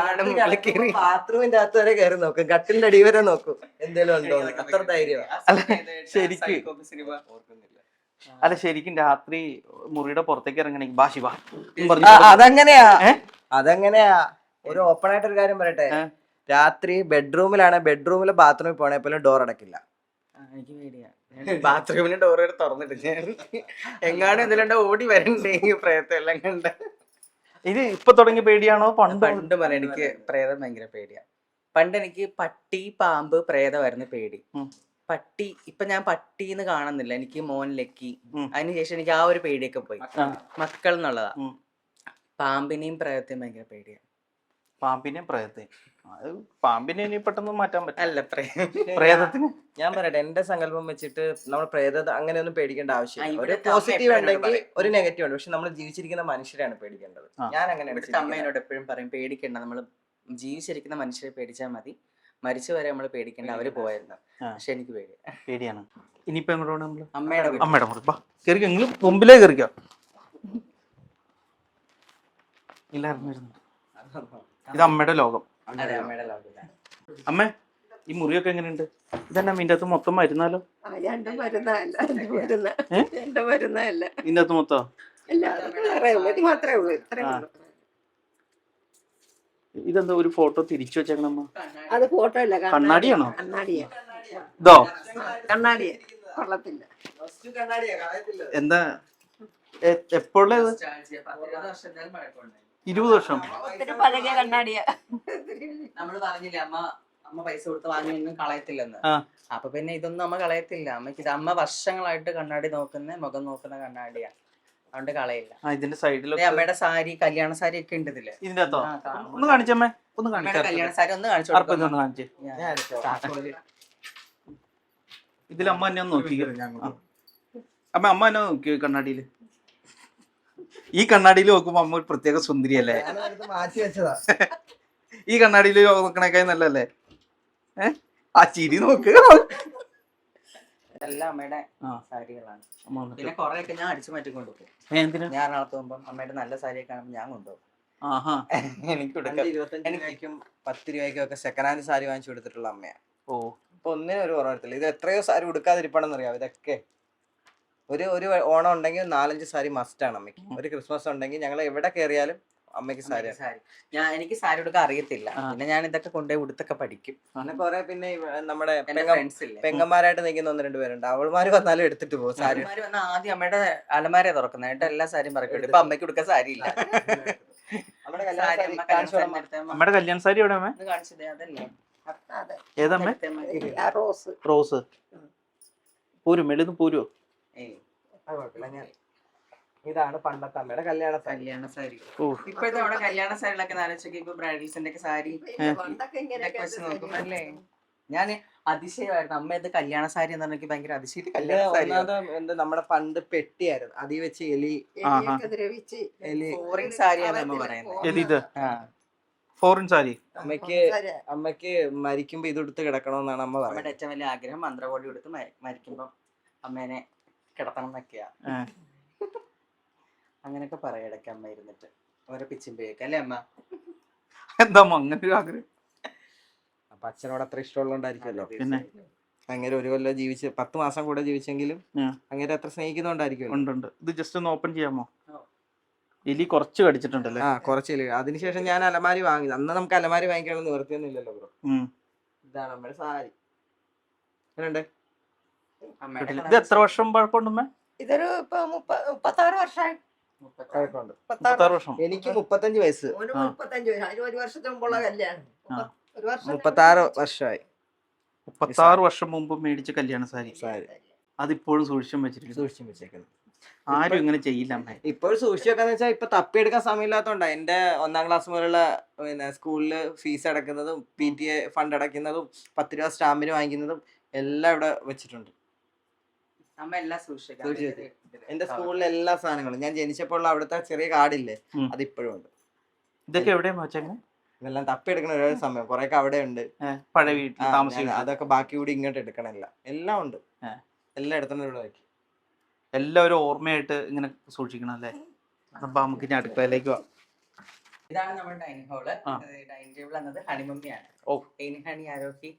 ബാത്റൂമിന്റെ അകത്ത് വരെ കയറി നോക്കും, കട്ടിലിന്റെ അടി വരെ നോക്കും എന്തേലും ഉണ്ടോ. അത്ര ധൈര്യം. സിനിമ അല്ല ശരിക്കും രാത്രി മുറിയുടെ പുറത്തേക്ക് ഇറങ്ങണമെങ്കിൽ ബാ ശിവ അതങ്ങനെയാ. അതങ്ങനെയാ. ഒരു ഓപ്പൺ ആയിട്ടൊരു കാര്യം പറയട്ടെ, രാത്രി ബെഡ്റൂമിലെ ബാത്റൂമിൽ പോണേ പോലും ഡോർ അടക്കില്ല. എനിക്ക് പേടിയാ. ബാത്റൂമിന്റെ ഡോർ തുറന്നിട്ട് ഞാൻ എങ്ങാനും എന്തെല്ലാം ഓടി വരണ്ടേ പ്രേതം എല്ലാം കണ്ട. ഇത് ഇപ്പൊ തുടങ്ങിയ പേടിയാണോ? പണ്ട് പറയാം, എനിക്ക് പ്രേതം ഭയങ്കര പേടിയാ. പണ്ട് എനിക്ക് പട്ടി, പാമ്പ്, പ്രേതമായിരുന്നു പേടി. പട്ടി ഇപ്പൊ ഞാൻ പട്ടീന്ന് കാണുന്നില്ല, എനിക്ക് മോൻ ലക്കി. അതിനുശേഷം എനിക്ക് ആ ഒരു പേടിയൊക്കെ പോയി, മക്കൾ എന്നുള്ളതാ. പാമ്പിനെയും പ്രേതത്തെയും ഭയങ്കര പേടിയാ. പാമ്പിനെയും പ്രേതത്തെയും പാമ്പിനെ ഇനി പെട്ടെന്ന് മാറ്റാൻ പറ്റും. അല്ല പ്രേതത്തിന് ഞാൻ പറയട്ടെ, എന്റെ സങ്കല്പം വെച്ചിട്ട് നമ്മൾ പ്രേതത അങ്ങനെയൊന്നും പേടിക്കേണ്ട ആവശ്യമില്ല. ഒരു ഇവിടുത്തെ പോസിറ്റീവ് അമ്മ ഉണ്ടെങ്കിൽ എപ്പോഴും ഒരു നെഗറ്റീവ് ഉണ്ട്. പക്ഷെ നമ്മൾ ജീവിച്ചിരിക്കുന്ന മനുഷ്യരാണ് പേടിക്കേണ്ടത്. ഞാൻ ഇവിടുത്തെ അമ്മേനോട് എപ്പോഴും പറയും, പേടിക്കണ്ട, നമ്മൾ ജീവിച്ചിരിക്കുന്ന മനുഷ്യരെ പേടിച്ചാൽ മതി, മരിച്ചു വരെ നമ്മൾ പേടിക്കേണ്ട, അവര് പോയായിരുന്നു. പക്ഷെ എനിക്ക് പേടിയാണ്. ഇനിയിപ്പോ എങ്ങോട്ടാണ് നമ്മള്? അമ്മയുടെ മുറി. കയറിക്കോ, നിങ്ങൾ മുമ്പിലേ കയറിക്കോ. ഇത് അമ്മയുടെ ലോകം. അമ്മയുടെ അമ്മേ, ഈ മുറിയൊക്കെ എങ്ങനെയുണ്ട്? ഇതെന്നാ ഇതിന്റെ അകത്ത് മൊത്തം മരുന്നാലോ? എന്റെ മരുന്നല്ല, എന്റെ മരുന്നല്ല. ഇതിന്റെ അകത്ത് മൊത്തം ഇത് മാത്രമേ ഉള്ളൂ, ഇത്രേ ഉള്ളൂ. ഇതെന്താ ഒരു ഫോട്ടോ തിരിച്ചു വെച്ചേക്കണമ്മ? അത് ഫോട്ടോ അല്ല, കണ്ണാടിയാണോ? കണ്ണാടിയാ. ഇതോ കണ്ണാടിയാ, കൊള്ളത്തില്ല. എന്താ എപ്പോഴത്? 20 വർഷം. ഒത്തിരി പഴകിയ കണ്ണാടിയാ. നമ്മള് പറഞ്ഞില്ലേ അമ്മ പൈസ കൊടുത്ത് വാങ്ങിയൊന്നും കളയത്തില്ലെന്ന്. അപ്പൊ പിന്നെ ഇതൊന്നും അമ്മ കളയത്തില്ല. അമ്മക്ക് ഇത് അമ്മ വർഷങ്ങളായിട്ട് കണ്ണാടി നോക്കുന്ന, മുഖം നോക്കുന്ന കണ്ണാടിയാ, അതുകൊണ്ട് കളയില്ല. ഇതിന്റെ സൈഡിലൊക്കെ അമ്മയുടെ സാരി, കല്യാണ സാരി ഒക്കെ ഉണ്ട് ഇതില്. ഇതിന്റെ അകത്തോ? ഒന്ന് കാണിച്ചമ്മേ, ഒന്ന് കാണിച്ചു. കല്യാണ സാരി ഒന്ന് കാണിച്ചു. ഇതിൽ അമ്മ എന്നെ ഒന്ന് നോക്കി. അമ്മ എന്നെ നോക്കിയോ കണ്ണാടിയില്? ഈ കണ്ണാടിയിൽ നോക്കുമ്പോ അമ്മ ഒരു പ്രത്യേക സുന്ദരിയല്ലേ? മാറ്റി വെച്ചതാ. ഈ കണ്ണാടിയിൽ നോക്കണേക്കായി നല്ലല്ലേ? ആ ചിരി നോക്ക്. ഇതെല്ലാം അമ്മയുടെ സാരികളാണ്. പിന്നെ കൊറേയൊക്കെ ഞാൻ അടിച്ചു മാറ്റി കൊണ്ടുപോകും. ഞാൻ എറണാകുളത്ത് പോകുമ്പോ അമ്മയുടെ നല്ല സാരിയൊക്കെ കാണുമ്പോൾ ഞാൻ കൊണ്ടുപോകും. എനിക്ക് 25 10 രൂപയ്ക്കും ഒക്കെ സെക്കൻഡ് ഹാൻഡ് സാരി വാങ്ങിച്ചു കൊടുത്തിട്ടുള്ള അമ്മയാ. ഓ, ഇപ്പൊ ഒന്നിനും ഒരു കുറവത്തില്ല. ഇത് എത്രയോ സാരി ഉടുക്കാതിരിപ്പണെന്ന് അറിയാം. ഇതൊക്കെ ഒരു ഓണം ഉണ്ടെങ്കിൽ 4-5 സാരി മസ്റ്റ് ആണ് അമ്മയ്ക്ക്. ഒരു ക്രിസ്മസ് ഉണ്ടെങ്കിൽ ഞങ്ങൾ എവിടെ കയറിയാലും അമ്മയ്ക്ക് സാരി. എനിക്ക് സാരി ഉടുക്കാൻ അറിയത്തില്ല. പിന്നെ ഞാൻ ഇതൊക്കെ കൊണ്ടുപോയി ഉടുത്തൊക്കെ പഠിക്കും. പിന്നെ കുറെ പിന്നെ നമ്മുടെ പെങ്ങന്മാരായിട്ട് നിൽക്കുന്ന 1-2 പേരുണ്ട്. അവൾമാര് വന്നാലും എടുത്തിട്ട് പോകും സാരി. ആദ്യം അമ്മയുടെ അലമാര തുറക്കുന്നത്, എന്നിട്ട് എല്ലാ സാരിയും പറക്കും. ഇപ്പൊ അമ്മയ്ക്ക് ഉടുക്കാൻ സാരി ഇല്ല. അമ്മയുടെ കല്യാണ സാരി എവിടെ അമ്മ കാണിച്ചത്? അതല്ലേ ഏതമ്മേ? റോസ്. റോസ് പൂരും മെളിന്ന് പൂരോ? ഇതാണ് പണ്ടത്തെ അമ്മയുടെ കല്യാണ സാരി. ഇപ്പോഴത്തെ നമ്മുടെ കല്യാണ സാരികളൊക്കെ ആലോചിച്ചൊക്കെ ഇപ്പൊ ബ്രൈഡൽസിന്റെ ഒക്കെ സാരി വെച്ച് നോക്കും അല്ലേ? ഞാൻ അതിശയമായിരുന്നു അമ്മ ഇത് കല്യാണ സാരി എന്ന് പറഞ്ഞാൽ ഭയങ്കര അതിശയം. കല്യാണ സാരി നമ്മുടെ പണ്ട് പെട്ടിയായിരുന്നു, അതിൽ വെച്ച് എലി ഫോറിൻ സാരിയാണ് അമ്മ പറയുന്നത്. ഫോറിൻ സാരി. അമ്മക്ക് മരിക്കുമ്പോ ഇതെടുത്ത് കിടക്കണമെന്നാണ് അമ്മ പറയുന്നത്. അമ്മയുടെ ഏറ്റവും വലിയ ആഗ്രഹം മന്ത്രകോടി എടുത്ത് മരിക്കുമ്പോ അമ്മേനെ കിടത്തണം എന്നൊക്കെയാ. അങ്ങനെയൊക്കെ പറയാം ഇടയ്ക്ക് അമ്മ ഇരുന്നിട്ട് ഓരോ പിച്ചിമ്പേക്ക് അല്ലേ അമ്മ? എന്താ അങ്ങനെ ഒരു ആഗ്രഹം? അപ്പൊ അച്ഛനോട് അത്ര ഇഷ്ടമുള്ളതുകൊണ്ടായിരിക്കുമല്ലോ. പിന്നെ അങ്ങനെ ഒരു കൊല്ലം ജീവിച്ച് 10 മാസം കൂടെ ജീവിച്ചെങ്കിലും അങ്ങനെ അത്ര സ്നേഹിക്കുന്നോണ്ടായിരിക്കും. ഉണ്ട്. ഇത് ജസ്റ്റ് ഒന്ന് ഓപ്പൺ ചെയ്യാമോ? എലി കുറച്ച് കടിച്ചിട്ടുണ്ടല്ലേ? കുറച്ച് എലി. അതിനുശേഷം ഞാൻ അലമാരി വാങ്ങി. അന്ന് നമുക്ക് അലമാരി വാങ്ങിക്കാനുള്ള നിവൃത്തിയൊന്നും ഇല്ലല്ലോ ബ്രോ. ഇതാണ് നമ്മുടെ സാരി. ഇത് എത്ര വർഷം പഴക്കമുണ്ടമ്മേ? ഇതൊരു 36 വർഷമായി. വഴക്കുണ്ട്. 36 വർഷം. എനിക്ക് 35 വയസ്സ്, ഓന് 35 വയസ്സ്. അതിന് ഒരു വർഷത്തിന് മുമ്പുള്ള കല്യാണം. ഒരു വർഷം 36 വർഷമായി 36 വർഷം മുമ്പ് മേടിച്ച കല്യാണ സാരി സാരി അതിപ്പോഴും സൂക്ഷിച്ചും വെച്ചിരിക്കുന്നു. സൂക്ഷിച്ചു വെച്ചേക്കുന്നത്. ആരും ഇങ്ങനെ ചെയ്യില്ല അമ്മേ. ഇപ്പോൾ സൂക്ഷിച്ചു വെക്കാന്ന് വെച്ചാൽ ഇപ്പൊ തപ്പിയെടുക്കാൻ സമയമില്ലാത്തോണ്ടാ. എന്റെ 1ാം ക്ലാസ് മുതലുള്ള പിന്നെ സ്കൂളില് ഫീസ് അടക്കുന്നതും PTA ഫണ്ട് അടയ്ക്കുന്നതും 10 രൂപ സ്റ്റാമ്പിന് വാങ്ങിക്കുന്നതും എല്ലാം ഇവിടെ വെച്ചിട്ടുണ്ട്. അമ്മ എല്ലാം സൂക്ഷിക്കാം. സൂക്ഷിച്ചു. എന്റെ സ്കൂളിലെ എല്ലാ സാധനങ്ങളും ഞാൻ ജനിച്ചപ്പോൾ അവിടുത്തെ ചെറിയ കാർഡില്ലേ അതിപ്പോഴും ഉണ്ട്. ഇതൊക്കെ എവിടെയാ വെച്ചേങ്ങനെ? ഇതെല്ലാം തപ്പിയെടുക്കണ ഒരു സമയം കുറെയൊക്കെ അവിടെ ഉണ്ട്. പഴയ വീട്ടിൽ താമസിക്കുന്നത് അതൊക്കെ ബാക്കി കൂടി ഇങ്ങോട്ട് എടുക്കണില്ല. എല്ലാം ഉണ്ട്, എല്ലാം എടുത്തോണ്ട് ഇവിടെ വെക്കും. എല്ലാവരും ഓർമ്മയായിട്ട് ഇങ്ങനെ സൂക്ഷിക്കണം അല്ലേ? അപ്പൊ നമുക്ക് ഇനി അടുക്കളയിലേക്ക് പോവാം. ഇതാണ് നമ്മുടെ ഡൈനിങ് ഹോള്. ഡൈനിങ് ടേബിൾ എന്നത് ഹണിമമ്മിയാണ്. ഹണി ആരോഗ്യ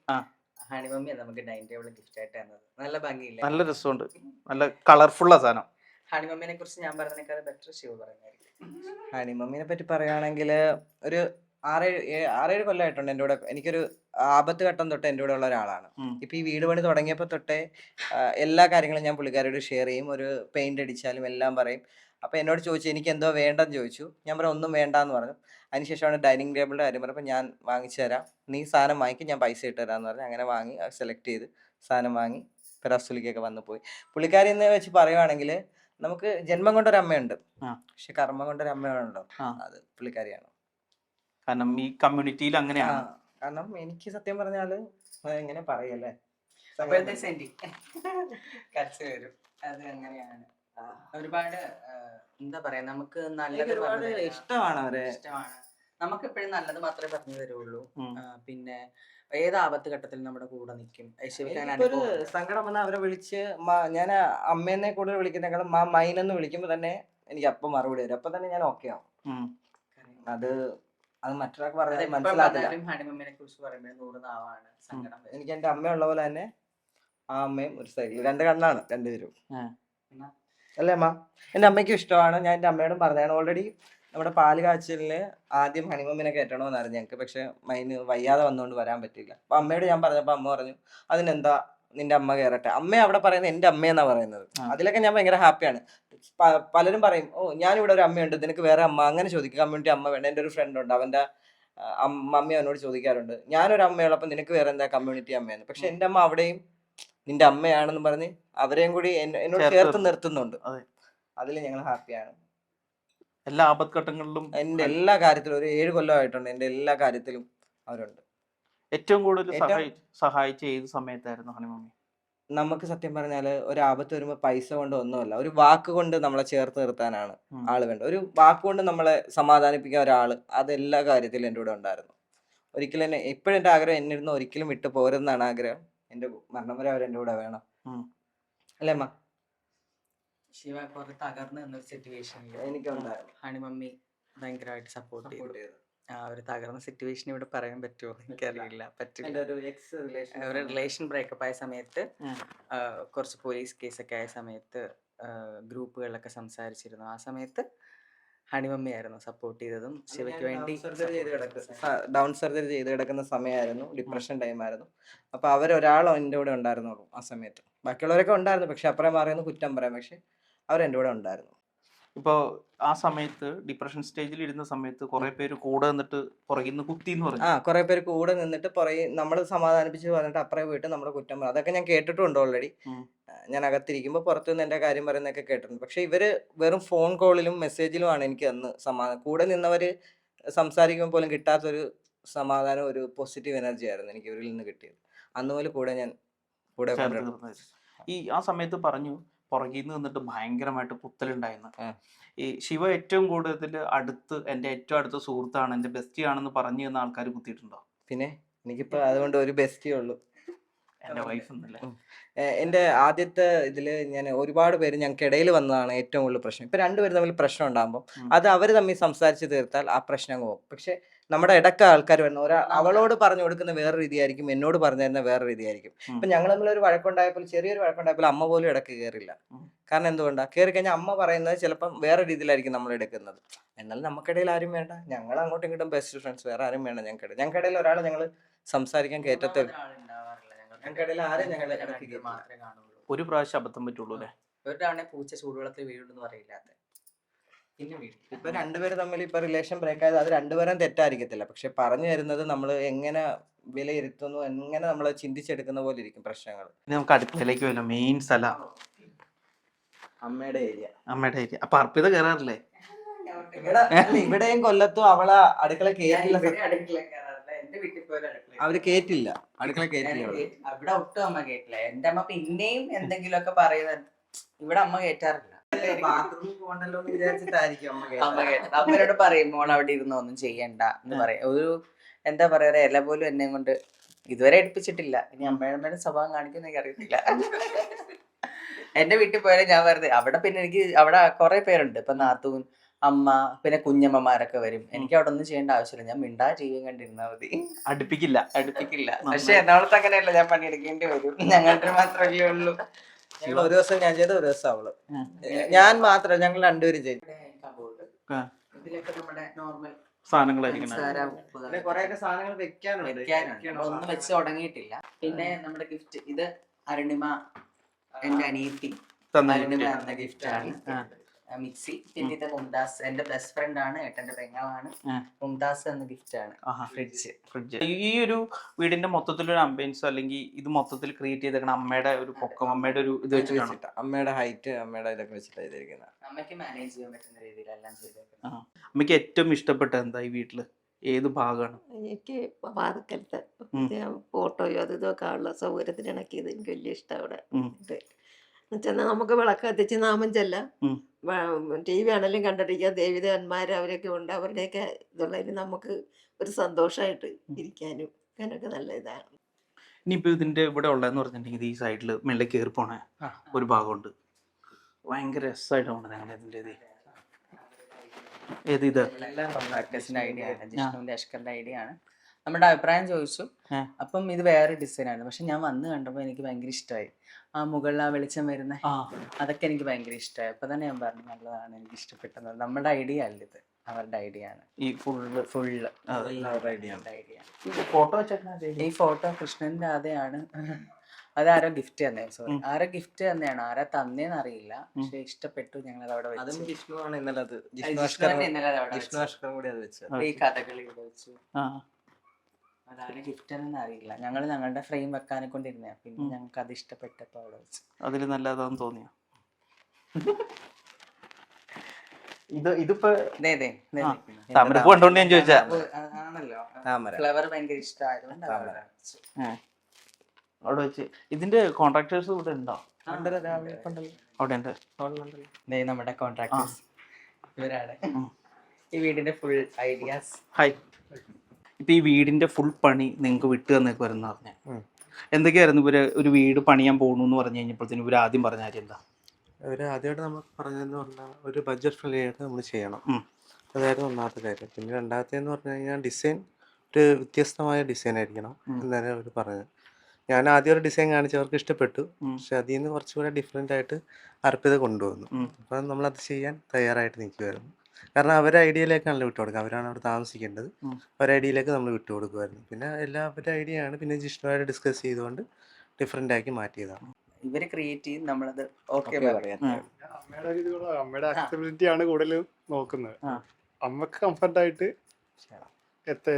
ഹണിമമ്മിയാണ് നമുക്ക് ഡൈനിങ് ടേബിൾ ഗിഫ്റ്റ് ആയിട്ട് തന്നത്. നല്ല ഭംഗിയില്ല, നല്ല രസമുണ്ട്, നല്ല കളർഫുള്ള സാധനം. ഹണിമമ്മിനെ കുറിച്ച് ഞാൻ പറഞ്ഞതിനേക്കാൾ ബെറ്റർ ശിവ പറയുന്നതായിരിക്കും. ഹണിമമ്മിനെ പറ്റി പറയുകയാണെങ്കിൽ ഒരു 6-7 കൊല്ലമായിട്ടുണ്ട് എൻ്റെ കൂടെ. എനിക്കൊരു ആപത്ത് ഘട്ടം തൊട്ട് എൻ്റെ കൂടെ ഉള്ള ഒരാളാണ്. ഇപ്പൊ ഈ വീട് പണി തുടങ്ങിയപ്പോൾ തൊട്ടേ എല്ലാ കാര്യങ്ങളും ഞാൻ പുള്ളിക്കാരോട് ഷെയർ ചെയ്യും. ഒരു പെയിന്റ് അടിച്ചാലും എല്ലാം പറയും. അപ്പൊ എന്നോട് ചോദിച്ചു എനിക്ക് എന്തോ വേണ്ടെന്ന് ചോദിച്ചു. ഞാൻ പറഞ്ഞു ഒന്നും വേണ്ടെന്ന് പറഞ്ഞു. അതിനുശേഷമാണ് ഡൈനിങ് ടേബിളിന്റെ കാര്യം പറഞ്ഞപ്പോൾ ഞാൻ വാങ്ങിച്ചു തരാം, നീ സാധനം വാങ്ങിക്കും, ഞാൻ പൈസ ഇട്ട് തരാമെന്ന് പറഞ്ഞു. അങ്ങനെ വാങ്ങി സെലക്ട് ചെയ്ത് സാധനം വാങ്ങി റസൂലിക്കൊക്കെ വന്നു പോയി. പുള്ളിക്കാരി എന്ന് വെച്ച് പറയുവാണെങ്കിൽ നമുക്ക് ജന്മം കൊണ്ടൊരു അമ്മയുണ്ട്, പക്ഷെ കർമ്മം കൊണ്ടൊരു അമ്മയാണല്ലോ, അത് പുള്ളിക്കാരിയാണ്. കാരണം ഈ കമ്മ്യൂണിറ്റിയിൽ അങ്ങനെയാണ്. കാരണം എനിക്ക് സത്യം പറഞ്ഞാല് എങ്ങനെ പറയല്ലേ, കരച്ചു വരും. അത് അങ്ങനെയാണ്. ഒരുപാട് എന്താ പറയാ, നമുക്ക് നല്ലത് ഇഷ്ടമാണ് അവരെ. ഇഷ്ടമാണ്. നമുക്ക് എപ്പോഴും നല്ലത് മാത്രമേ പറഞ്ഞു തരുള്ളൂ. പിന്നെ ഏത് ആപത്ത് ഘട്ടത്തിലും നമ്മുടെ കൂടെ നിൽക്കും. ഒരു സങ്കടം വന്നാൽ അവരെ വിളിച്ച് ഞാൻ അമ്മേനെ കൂടുതൽ വിളിക്കുന്നേക്കാളും മൈനെന്ന് വിളിക്കുമ്പോ തന്നെ എനിക്ക് അപ്പം മറുപടി വരും. അപ്പൊ തന്നെ ഞാൻ ഓക്കെ ആവും. അത് മറ്റൊരാൾക്ക് പറഞ്ഞാൽ മനസ്സിലാക്കില്ല. എനിക്ക് എന്റെ അമ്മയുള്ള പോലെ തന്നെ ആ അമ്മയും ഒരു സൈഡിൽ 2 കണ്ണാണ് രണ്ടുപേരും. അല്ലേ അമ്മ? എന്റെ അമ്മയ്ക്കും ഇഷ്ടമാണ്. ഞാൻ എന്റെ അമ്മയോടും പറഞ്ഞാണ്. ഓൾറെഡി നമ്മുടെ പാല് കാച്ചലിന് ആദ്യം ഹണിമമ്മിനെ കയറ്റണമെന്നായിരുന്നു ഞങ്ങൾക്ക്. പക്ഷെ മൈന് വയ്യാതെ വന്നുകൊണ്ട് വരാൻ പറ്റില്ല. അപ്പൊ അമ്മയോട് ഞാൻ പറഞ്ഞപ്പോ അമ്മ പറഞ്ഞു അതിനെന്താ നിന്റെ അമ്മ കയറട്ടെ. അമ്മ അവിടെ പറയുന്നത് എന്റെ അമ്മയെന്നാ പറയുന്നത്. അതിലൊക്കെ ഞാൻ ഭയങ്കര ഹാപ്പിയാണ്. പലരും പറയും ഓ ഞാനിവിടെ ഒരു അമ്മയുണ്ട്, നിനക്ക് വേറെ അമ്മ, അങ്ങനെ ചോദിക്കും. കമ്മ്യൂണിറ്റി അമ്മ വേണ്ട. എൻ്റെ ഒരു ഫ്രണ്ട് ഉണ്ട്, അവന്റെ മമ്മി അവനോട് ചോദിക്കാറുണ്ട് ഞാനൊരു അമ്മയുള്ളപ്പോൾ നിനക്ക് വേറെ എന്താ കമ്മ്യൂണിറ്റി അമ്മയെന്ന്. പക്ഷെ എൻ്റെ അമ്മ അവിടെയും നിന്റെ അമ്മയാണെന്ന് പറഞ്ഞ് അവരെയും കൂടി എന്നോട് ചേർത്ത് നിർത്തുന്നുണ്ട്. അതിൽ ഞങ്ങൾ ഹാപ്പിയാണ്. എല്ലാ ആപത്ഘട്ടങ്ങളിലും എന്റെ എല്ലാ കാര്യത്തിലും ഒരു 7 കൊല്ലമായിട്ടുണ്ട്. എന്റെ എല്ലാ കാര്യത്തിലും അവരുണ്ട്. ഏറ്റവും കൂടുതൽ സഹായിച്ച ഏത് സമയത്തായിരുന്നു ഹണിമമ്മി? നമുക്ക് സത്യം പറഞ്ഞാല് ഒരു ആപത്ത് വരുമ്പോ പൈസ കൊണ്ട് ഒന്നുമല്ല, ഒരു വാക്ക് കൊണ്ട് നമ്മളെ ചേർത്ത് നിർത്താനാണ് ആള് വേണ്ടത്. ഒരു വാക്ക് കൊണ്ട് നമ്മളെ സമാധാനിപ്പിക്കാൻ ഒരാള്, അതെല്ലാ കാര്യത്തിലും എൻ്റെ കൂടെ ഉണ്ടായിരുന്നു. ഒരിക്കലും എന്നെ ഇപ്പോഴും എൻ്റെ ആഗ്രഹം എന്നിരുന്ന് ഒരിക്കലും വിട്ടു പോരുന്നാണ് ആഗ്രഹം. എൻ്റെ മരണം വരെ അവർ എൻ്റെ കൂടെ വേണം. അല്ലേ അമ്മ? ശിവ കുറെ തകർന്നു നിന്നൊരു സിറ്റുവേഷനിൽ എനിക്കുണ്ടായിരുന്നു. ഹണിമമ്മി ഭയങ്കരമായിട്ട് സപ്പോർട്ട് ചെയ്തു. ആ ഒരു തകർന്ന സിറ്റുവേഷൻ ഇവിടെ പറയാൻ പറ്റുമോ എനിക്കറിയില്ല. പറ്റില്ല. ഒരു റിലേഷൻ ബ്രേക്കപ്പ് ആയ സമയത്ത്, കുറച്ച് പോലീസ് കേസൊക്കെ ആയ സമയത്ത് ഗ്രൂപ്പുകളിലൊക്കെ സംസാരിച്ചിരുന്നു. ആ സമയത്ത് ഹണിമമ്മി ആയിരുന്നു സപ്പോർട്ട് ചെയ്തതും ശിവയ്ക്ക് വേണ്ടി. ഡൗൺ സർജറി ചെയ്ത് കിടക്കുന്ന സമയമായിരുന്നു, ഡിപ്രഷൻ ടൈം ആയിരുന്നു. അപ്പൊ അവരൊരാളും എൻ്റെ കൂടെ ഉണ്ടായിരുന്നുള്ളൂ ആ സമയത്ത്. ബാക്കിയുള്ളവരൊക്കെ ഉണ്ടായിരുന്നു, പക്ഷെ അപ്പുറം പറയുന്നു കുറ്റം പറയാം, പക്ഷെ അവരെൻ്റെ കൂടെ ഉണ്ടായിരുന്നു. ഇപ്പോൾ ആ സമയത്ത് ഡിപ്രഷൻ സ്റ്റേജിൽ ഇരുന്ന സമയത്ത് കുറെ പേര് കൂടെ നിന്നിട്ട് പുറകിൽ നിന്ന് കുത്തി എന്ന് പറഞ്ഞു. കുറെ പേര് കൂടെ നിന്നിട്ട് നമ്മൾ സമാധാനിപ്പിച്ച് പറഞ്ഞിട്ട് അപ്പുറം പോയിട്ട് നമ്മുടെ കുറ്റം പറയും. അതൊക്കെ ഞാൻ കേട്ടിട്ടുണ്ട് ഓൾറെഡി. ഞാൻ അകത്തിരിക്കുമ്പോൾ പുറത്തുനിന്ന് എൻ്റെ കാര്യം പറയുന്നതൊക്കെ കേട്ടിട്ടുണ്ട്. പക്ഷെ ഇവര് വെറും ഫോൺ കോളിലും മെസ്സേജിലുമാണ് എനിക്ക് അന്ന് സമാധാനം. കൂടെ നിന്നവര് സംസാരിക്കുമ്പോൾ പോലും കിട്ടാത്തൊരു സമാധാനം, ഒരു പോസിറ്റീവ് എനർജി ആയിരുന്നു എനിക്ക് ഇവരിൽ നിന്ന് കിട്ടിയത്. അന്ന് പോലെ കൂടെ ഞാൻ കൂടെ ഈ ആ സമയത്ത് പറഞ്ഞു പുറകിൽ നിന്ന് നിന്നിട്ട് ഭയങ്കരമായിട്ട് കുത്തലുണ്ടായിരുന്നു. ഈ ശിവ ഏറ്റവും കൂടുതൽ എൻ്റെ ഏറ്റവും അടുത്ത സുഹൃത്താണ്, എൻ്റെ ബെസ്റ്റി ആണെന്ന് പറഞ്ഞു തന്ന ആൾക്കാർ കുത്തിയിട്ടുണ്ടോ? പിന്നെ എനിക്കിപ്പോ അതുകൊണ്ട് ഒരു ബെസ്റ്റിയേ ഉള്ളൂ, എൻ്റെ വൈഫ് എന്നല്ലേ. എൻ്റെ ആദ്യത്തെ ഇതില് ഞാൻ ഒരുപാട് പേര് ഞങ്ങൾക്ക് ഇടയിൽ വന്നതാണ് ഏറ്റവും കൂടുതൽ പ്രശ്നം. ഇപ്പൊ രണ്ടുപേരും തമ്മിൽ പ്രശ്നം ഉണ്ടാകുമ്പോൾ അത് അവർ തമ്മിൽ സംസാരിച്ച് തീർത്താൽ ആ പ്രശ്നം പോകും. പക്ഷെ നമ്മുടെ ഇടയ്ക്ക് ആൾക്കാർ വരുന്ന അവളോട് പറഞ്ഞു കൊടുക്കുന്ന വേറെ രീതിയായിരിക്കും, എന്നോട് പറഞ്ഞു തരുന്ന വേറെ രീതിയായിരിക്കും. ഇപ്പൊ ഞങ്ങൾ തമ്മിൽ ഒരു വഴക്കുണ്ടായപ്പോൾ, ചെറിയൊരു വഴക്കുണ്ടായപ്പോൾ അമ്മ പോലും ഇടയ്ക്ക് കയറില്ല. കാരണം എന്തുകൊണ്ടാ? കയറി കഴിഞ്ഞാൽ അമ്മ പറയുന്നത് ചിലപ്പം വേറെ രീതിയിലായിരിക്കും നമ്മൾ എടുക്കുന്നത്. എന്നാലും നമുക്കിടയിൽ ആരും വേണ്ട, ഞങ്ങൾ അങ്ങോട്ടും ഇങ്ങോട്ടും ബെസ്റ്റ് ഫ്രണ്ട്സ്, വേറെ ആരും വേണ്ട. ഞങ്ങൾക്കിടയിൽ ഒരാളെ ഞങ്ങൾ സംസാരിക്കാൻ കയറ്റത്തിൽ ഒരു പ്രാവശ്യം അബദ്ധം പറ്റുള്ളൂ അല്ലേ? ഒരു തവണ പൂച്ച ചൂടുവെള്ളത്തിൽ വീഴുണ്ടെന്ന് പറയില്ലാത്ത ഇപ്പൊ രണ്ടുപേരും തമ്മിൽ ഇപ്പൊ റിലേഷൻ ബ്രേക്ക് ആയത് അത് രണ്ടുപേരും തെറ്റായിരിക്കത്തില്ല, പക്ഷെ പറഞ്ഞു തരുന്നത് നമ്മൾ എങ്ങനെ വിലയിരുത്തുന്നു, എങ്ങനെ നമ്മൾ ചിന്തിച്ചെടുക്കുന്ന പോലെ ഇരിക്കും പ്രശ്നങ്ങൾ. ഇനി നമുക്ക് അടുക്കളയിലേക്ക് വരാം. മെയിൻ സ്ഥലം അമ്മയുടെ ഏരിയ. അപ്പൊ അർപ്പിത കയറാറില്ലേ? ഇവിടെയും കൊല്ലത്തും അവളെ അടുക്കള കേറ്റില്ല, എന്റെ വീട്ടിൽ പോലും അടുക്കള അവര് കേറ്റില്ല, അടുക്കള കേറ്റില്ല അവള്. അവിടെ ഒട്ടും അമ്മ കേട്ടില്ല. എന്റെ അമ്മ പിന്നെയും എന്തെങ്കിലുമൊക്കെ പറയുന്നത്, ഇവിടെ അമ്മ കേറ്റാറില്ല. ബാത്റൂമിൽ പോകണ്ടല്ലോ എന്ന് വിചാരിച്ചിട്ടായിരിക്കും അമ്മ അമ്മ കേട്ടത്. കേട്ടത്. അമ്മയോട് പറയും മോൾ അവിടെ ഇരുന്ന് ഒന്നും ചെയ്യണ്ട എന്ന് പറയാം. ഒരു എന്താ പറയാ, ഒരു ഇല പോലും എന്നെ കൊണ്ട് ഇതുവരെ എടുപ്പിച്ചിട്ടില്ല. ഇനി അമ്മയുടെ സ്വഭാവം കാണിക്കുന്ന എനിക്ക് അറിയത്തില്ല. എന്റെ വീട്ടിൽ പോയാലും ഞാൻ വെറുതെ അവിടെ, പിന്നെ എനിക്ക് അവിടെ കുറെ പേരുണ്ട്. ഇപ്പൊ നാത്തൂൻ, അമ്മ, പിന്നെ കുഞ്ഞമ്മമാരൊക്കെ വരും. എനിക്ക് അവിടെ ഒന്നും ചെയ്യേണ്ട ആവശ്യമില്ല. ഞാൻ മിണ്ടാ ജീവിയും കണ്ടിരുന്നാ മതി, അടുപ്പിക്കില്ല. പക്ഷെ എറണാകുളത്ത് അങ്ങനെയല്ല, ഞാൻ പണിയെടുക്കേണ്ടി വരും. ഞങ്ങളുടെ മാത്രമല്ലേ ഉള്ളൂ. ഞങ്ങൾ ഒരു ദിവസം ഞാൻ ചെയ്ത, ഒരു ദിവസം അവള്. ഞാൻ മാത്രം, ഞങ്ങൾ രണ്ടുപേരും ചെയ്തു. ഇതിലൊക്കെ നമ്മുടെ നോർമൽ സാധനങ്ങളായിരിക്കും. പിന്നെ കൊറേയൊക്കെ സാധനങ്ങൾ വെക്കാനുണ്ട്. ഒന്നും വെച്ച് തുടങ്ങിയിട്ടില്ല. പിന്നെ നമ്മുടെ ഗിഫ്റ്റ്, ഇത് അരുണിമ, എന്റെ അനിയത്തി അരുണിമ എന്ന ഗിഫ്റ്റ് ആണ്. മിക്സി. പിന്നെ ഇത് മുംതാസ്, എന്റെ ബെസ്റ്റ് ഫ്രണ്ട് ആണ്, ഏട്ടന്റെ പെങ്ങളാണ്. മുംതാസ് എന്ന ഗിഫ്റ്റ് ആണ്. ഫ്രിഡ്ജ്. ഈ ഒരു വീടിന്റെ മൊത്തത്തിലൊരു അംബിയൻസ്, അല്ലെങ്കിൽ ഇത് മൊത്തത്തിൽ ക്രിയേറ്റ് ചെയ്തേക്കണം അമ്മയുടെ ഒരു പൊക്കം, അമ്മയുടെ ഒരു ഇത് വെച്ചിട്ടാണ്, അമ്മയുടെ ഹൈറ്റ്, അമ്മയുടെ ഇതൊക്കെ വെച്ചിട്ടാണ് ചെയ്തിരിക്കുന്നത്. അമ്മയ്ക്ക് മാനേജ് ചെയ്യാൻ പറ്റുന്ന രീതിയിലെല്ലാം ചെയ്തേക്കുന്നത്. അമ്മയ്ക്ക് ഏറ്റവും ഇഷ്ടപ്പെട്ട എന്താ ഈ വീട്ടില്? ഏത് ഭാഗമാണ്? എനിക്ക് വാതിക്കലത്തെ ഫോട്ടോയോ അത് ഇതൊക്കെ ഉള്ള സൗകര്യത്തിന് ഇണക്കിയത് എനിക്ക് വലിയ ഇഷ്ടം. അവിടെ ചെന്നാൽ നമുക്ക് വിളക്ക് കത്തിച്ച് നാമം ചെല്ലാം, ടി വി ആണെങ്കിലും കണ്ടിരിക്കാം, ദേവിദേവന്മാർ അവരൊക്കെ ഉണ്ട്, അവരുടെയൊക്കെ ഇതുള്ളതിന് നമുക്ക് ഒരു സന്തോഷമായിട്ട് ഇരിക്കാനും അങ്ങനെയൊക്കെ നല്ല ഇതാണ്. ഇനിയിപ്പോ ഇതിന്റെ ഇവിടെ ഉള്ളതെന്ന് പറഞ്ഞിട്ടുണ്ടെങ്കിൽ ഈ സൈഡില് മെല്ലെ കയറി പോണ ഒരു ഭാഗമുണ്ട്, ഭയങ്കര രസമായിട്ടാണ് ഞങ്ങളുടെ ഇതിന്റെ ഏത് ഇത് ഐഡിയ ആണ്, ജിഷ്ണുവിന്റെ അഷ്കറിന്റെ ഐഡിയ ആണ്. നമ്മുടെ അഭിപ്രായം ചോദിച്ചു. അപ്പം ഇത് വേറെ ഡിസൈൻ ആണ്. പക്ഷെ ഞാൻ വന്ന് കണ്ടപ്പോൾ എനിക്ക് ഭയങ്കര ഇഷ്ടമായി. ആ മുകളിൽ ആ വെളിച്ചം വരുന്ന അതൊക്കെ എനിക്ക് ഭയങ്കര ഇഷ്ടമായി. അപ്പൊ തന്നെ ഞാൻ പറഞ്ഞു നല്ലതാണ്, എനിക്ക് ഇഷ്ടപ്പെട്ടത്. നമ്മുടെ ഐഡിയ അല്ല ഇത്, അവരുടെ ഐഡിയ ആണ്. ഈ ഫുള്ള് ഐഡിയ. ഈ ഫോട്ടോ കൃഷ്ണന്റെ അതെയാണ്. അതാരോ ഗിഫ്റ്റ് തന്നെ, സോറി, ആരോ ഗിഫ്റ്റ് തന്നെയാണ്, ആരാ തന്നേന്ന് അറിയില്ല. പക്ഷെ ഇഷ്ടപ്പെട്ടു, ഞങ്ങൾ അത് അവിടെ വെച്ചു. ജിഷ്ണുവാണ് ഇന്നലെ അത്, ഈ കഥകളി ഇവിടെ വെച്ചു. അതാണ് ഗിഫ്റ്റ് എന്ന് അറിയില്ല. ഞങ്ങൾ ഞങ്ങളുടെ ഫ്രെയിം വെക്കാനെ കൊണ്ടിരുന്ന, പിന്നെ ഞങ്ങൾക്ക് അത് ഇഷ്ടപ്പെട്ടപ്പോ അവിടെ വെച്ചു. അതിൽ നല്ലതാന്ന് തോന്നിയ ഇതിപ്പോ താമരപ്പൂ കണ്ടോണ്ട് ഞാൻ ചോദിച്ചാ. ആണല്ലോ, ഫ്ലവർ ഭയങ്കര ഇഷ്ടമായതുകൊണ്ട് അവിടെ വെച്ച്. ഇതിന്റെ കോൺട്രാക്ടേഴ്സ് ഇവിടെ ഉണ്ടോ? അവിടെ ഉണ്ട്. നമ്മുടെ കോൺട്രാക്ടേഴ്സ് ഇവരാണ്. ഈ വീടിന്റെ ഫുൾ ഐഡിയാസ്. ഹായ്. ഇപ്പൊ ഈ വീടിന്റെ ഫുൾ പണി നിങ്ങൾക്ക് വിട്ടു തന്നേക്ക് വരുന്ന പറഞ്ഞ എന്തൊക്കെയായിരുന്നു? ഇവര് ഒരു വീട് പണിയാൻ പോകണു എന്ന് പറഞ്ഞു കഴിഞ്ഞപ്പോഴത്തേനും ഇവര് ആദ്യം പറഞ്ഞ കാര്യം എന്താ? അവര് ആദ്യമായിട്ട് നമ്മൾ പറഞ്ഞതെന്ന് പറഞ്ഞാൽ ഒരു ബഡ്ജറ്റ് ഫ്രണ്ട്ലി ആയിട്ട് നമ്മൾ ചെയ്യണം, അതായിരുന്നു ഒന്നാമത്തെ കാര്യം. പിന്നെ രണ്ടാമത്തേന്ന് പറഞ്ഞു കഴിഞ്ഞാൽ ഡിസൈൻ ഒരു വ്യത്യസ്തമായ ഡിസൈൻ ആയിരിക്കണം എന്നാണ് അവർ പറഞ്ഞത്. ഞാൻ ആദ്യം ഒരു ഡിസൈൻ കാണിച്ചവർക്ക് ഇഷ്ടപ്പെട്ടു, പക്ഷെ അതിൽ നിന്ന് കുറച്ചുകൂടെ ഡിഫറെൻ്റ് ആയിട്ട് അർപ്പിത കൊണ്ടുവന്നു. അപ്പം നമ്മളത് ചെയ്യാൻ തയ്യാറായിട്ട് നിൽക്കുമായിരുന്നു. കാരണം അവരുടെ ഐഡിയയിലേക്കാണല്ലോ വിട്ടുകൊടുക്കുക, അവരാണ് അവിടെ താമസിക്കേണ്ടത്, അവരുടെ ഐഡിയയിലേക്ക് നമ്മൾ വിട്ടുകൊടുക്കുമായിരുന്നു. പിന്നെ എല്ലാവരുടെ ഐഡിയ ആണ്, പിന്നെ ജിഷ്ണുമായിട്ട് ഡിസ്കസ് ചെയ്തുകൊണ്ട് ഡിഫറെൻ്റ് ആക്കി മാറ്റിയതാണ്. ഇവര് ക്രിയേറ്റ് ചെയ്ത് നമ്മളത് ഓക്കെ പറയാം. അമ്മയുടെ ആക്സസിബിലിറ്റി ആണ് കൂടുതലും നോക്കുന്നത്. അമ്മക്ക് കംഫർട്ടായിട്ട്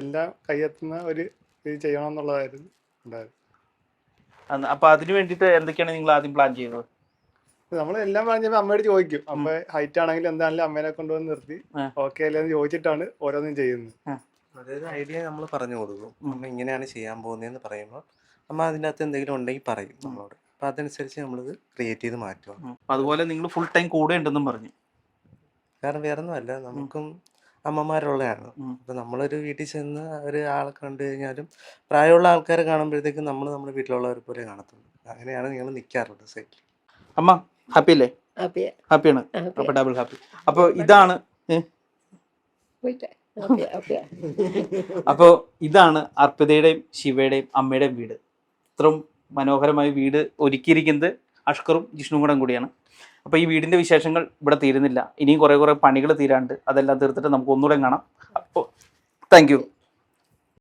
എല്ലാം കൈയെത്തുന്ന ഒരു ഇത് ചെയ്യണം എന്നുള്ളതായിരുന്നു ഉണ്ടായത്. അപ്പൊ അതിന് വേണ്ടിട്ട് എന്തൊക്കെയാണ് നിങ്ങൾ ആദ്യം പ്ലാൻ ചെയ്തത്? നമ്മളെല്ലാം പറഞ്ഞപ്പോ അമ്മയോട് ചോദിക്കും, അമ്മ ഹൈറ്റ് ആണെങ്കിലും എന്താണെങ്കിലും അമ്മേനെ കൊണ്ടുവന്ന് നിർത്തി ഓക്കെ അല്ലെന്ന് ചോദിച്ചിട്ടാണ് ഓരോന്നും ചെയ്യുന്നത്. അതായത് ഐഡിയ നമ്മൾ പറഞ്ഞു കൊടുക്കും, അമ്മ ഇങ്ങനെയാണ് ചെയ്യാൻ പോകുന്നതെന്ന് പറയുമ്പോൾ അമ്മ അതിൻ്റെ അകത്ത് എന്തെങ്കിലും ഉണ്ടെങ്കിൽ പറയും നമ്മളോട്. അപ്പം അതനുസരിച്ച് നമ്മളിത് ക്രിയേറ്റ് ചെയ്ത് മാറ്റുക. അതുപോലെ നിങ്ങൾ ഫുൾ ടൈം കൂടെ ഉണ്ടെന്നും പറഞ്ഞു. കാരണം വേറെ ഒന്നുമല്ല, നമുക്കും അമ്മമാരുള്ളതാണ്. അപ്പം നമ്മളൊരു വീട്ടിൽ ചെന്ന് ഒരു ആളെ കണ്ടു കഴിഞ്ഞാലും പ്രായമുള്ള ആൾക്കാരെ കാണുമ്പോഴത്തേക്കും നമ്മൾ നമ്മുടെ വീട്ടിലുള്ളവരെ പോലെ കാണത്തുള്ളൂ. അങ്ങനെയാണ് നിങ്ങൾ നിൽക്കാറുള്ളത് സൈറ്റിൽ. അമ്മ ഹാപ്പി അല്ലേ? ഹാപ്പിയാണ്. അപ്പൊ ഡബിൾ ഹാപ്പി. അപ്പൊ ഇതാണ് അപ്പോ ഇതാണ് അർപ്പിതയുടെയും ശിവയുടെയും അമ്മയുടെയും വീട്. ഇത്രയും മനോഹരമായ വീട് ഒരുക്കിയിരിക്കുന്നത് അഷ്കറും ജിഷ്ണുവും കൂടിയാണ്. അപ്പോൾ ഈ വീടിൻ്റെ വിശേഷങ്ങൾ ഇവിടെ തീരുന്നില്ല, ഇനിയും കുറേ പണികൾ തീരാണ്ട്. അതെല്ലാം തീർത്തിട്ട് നമുക്ക് ഒന്നുകൂടെ കാണാം. അപ്പോൾ താങ്ക് യു.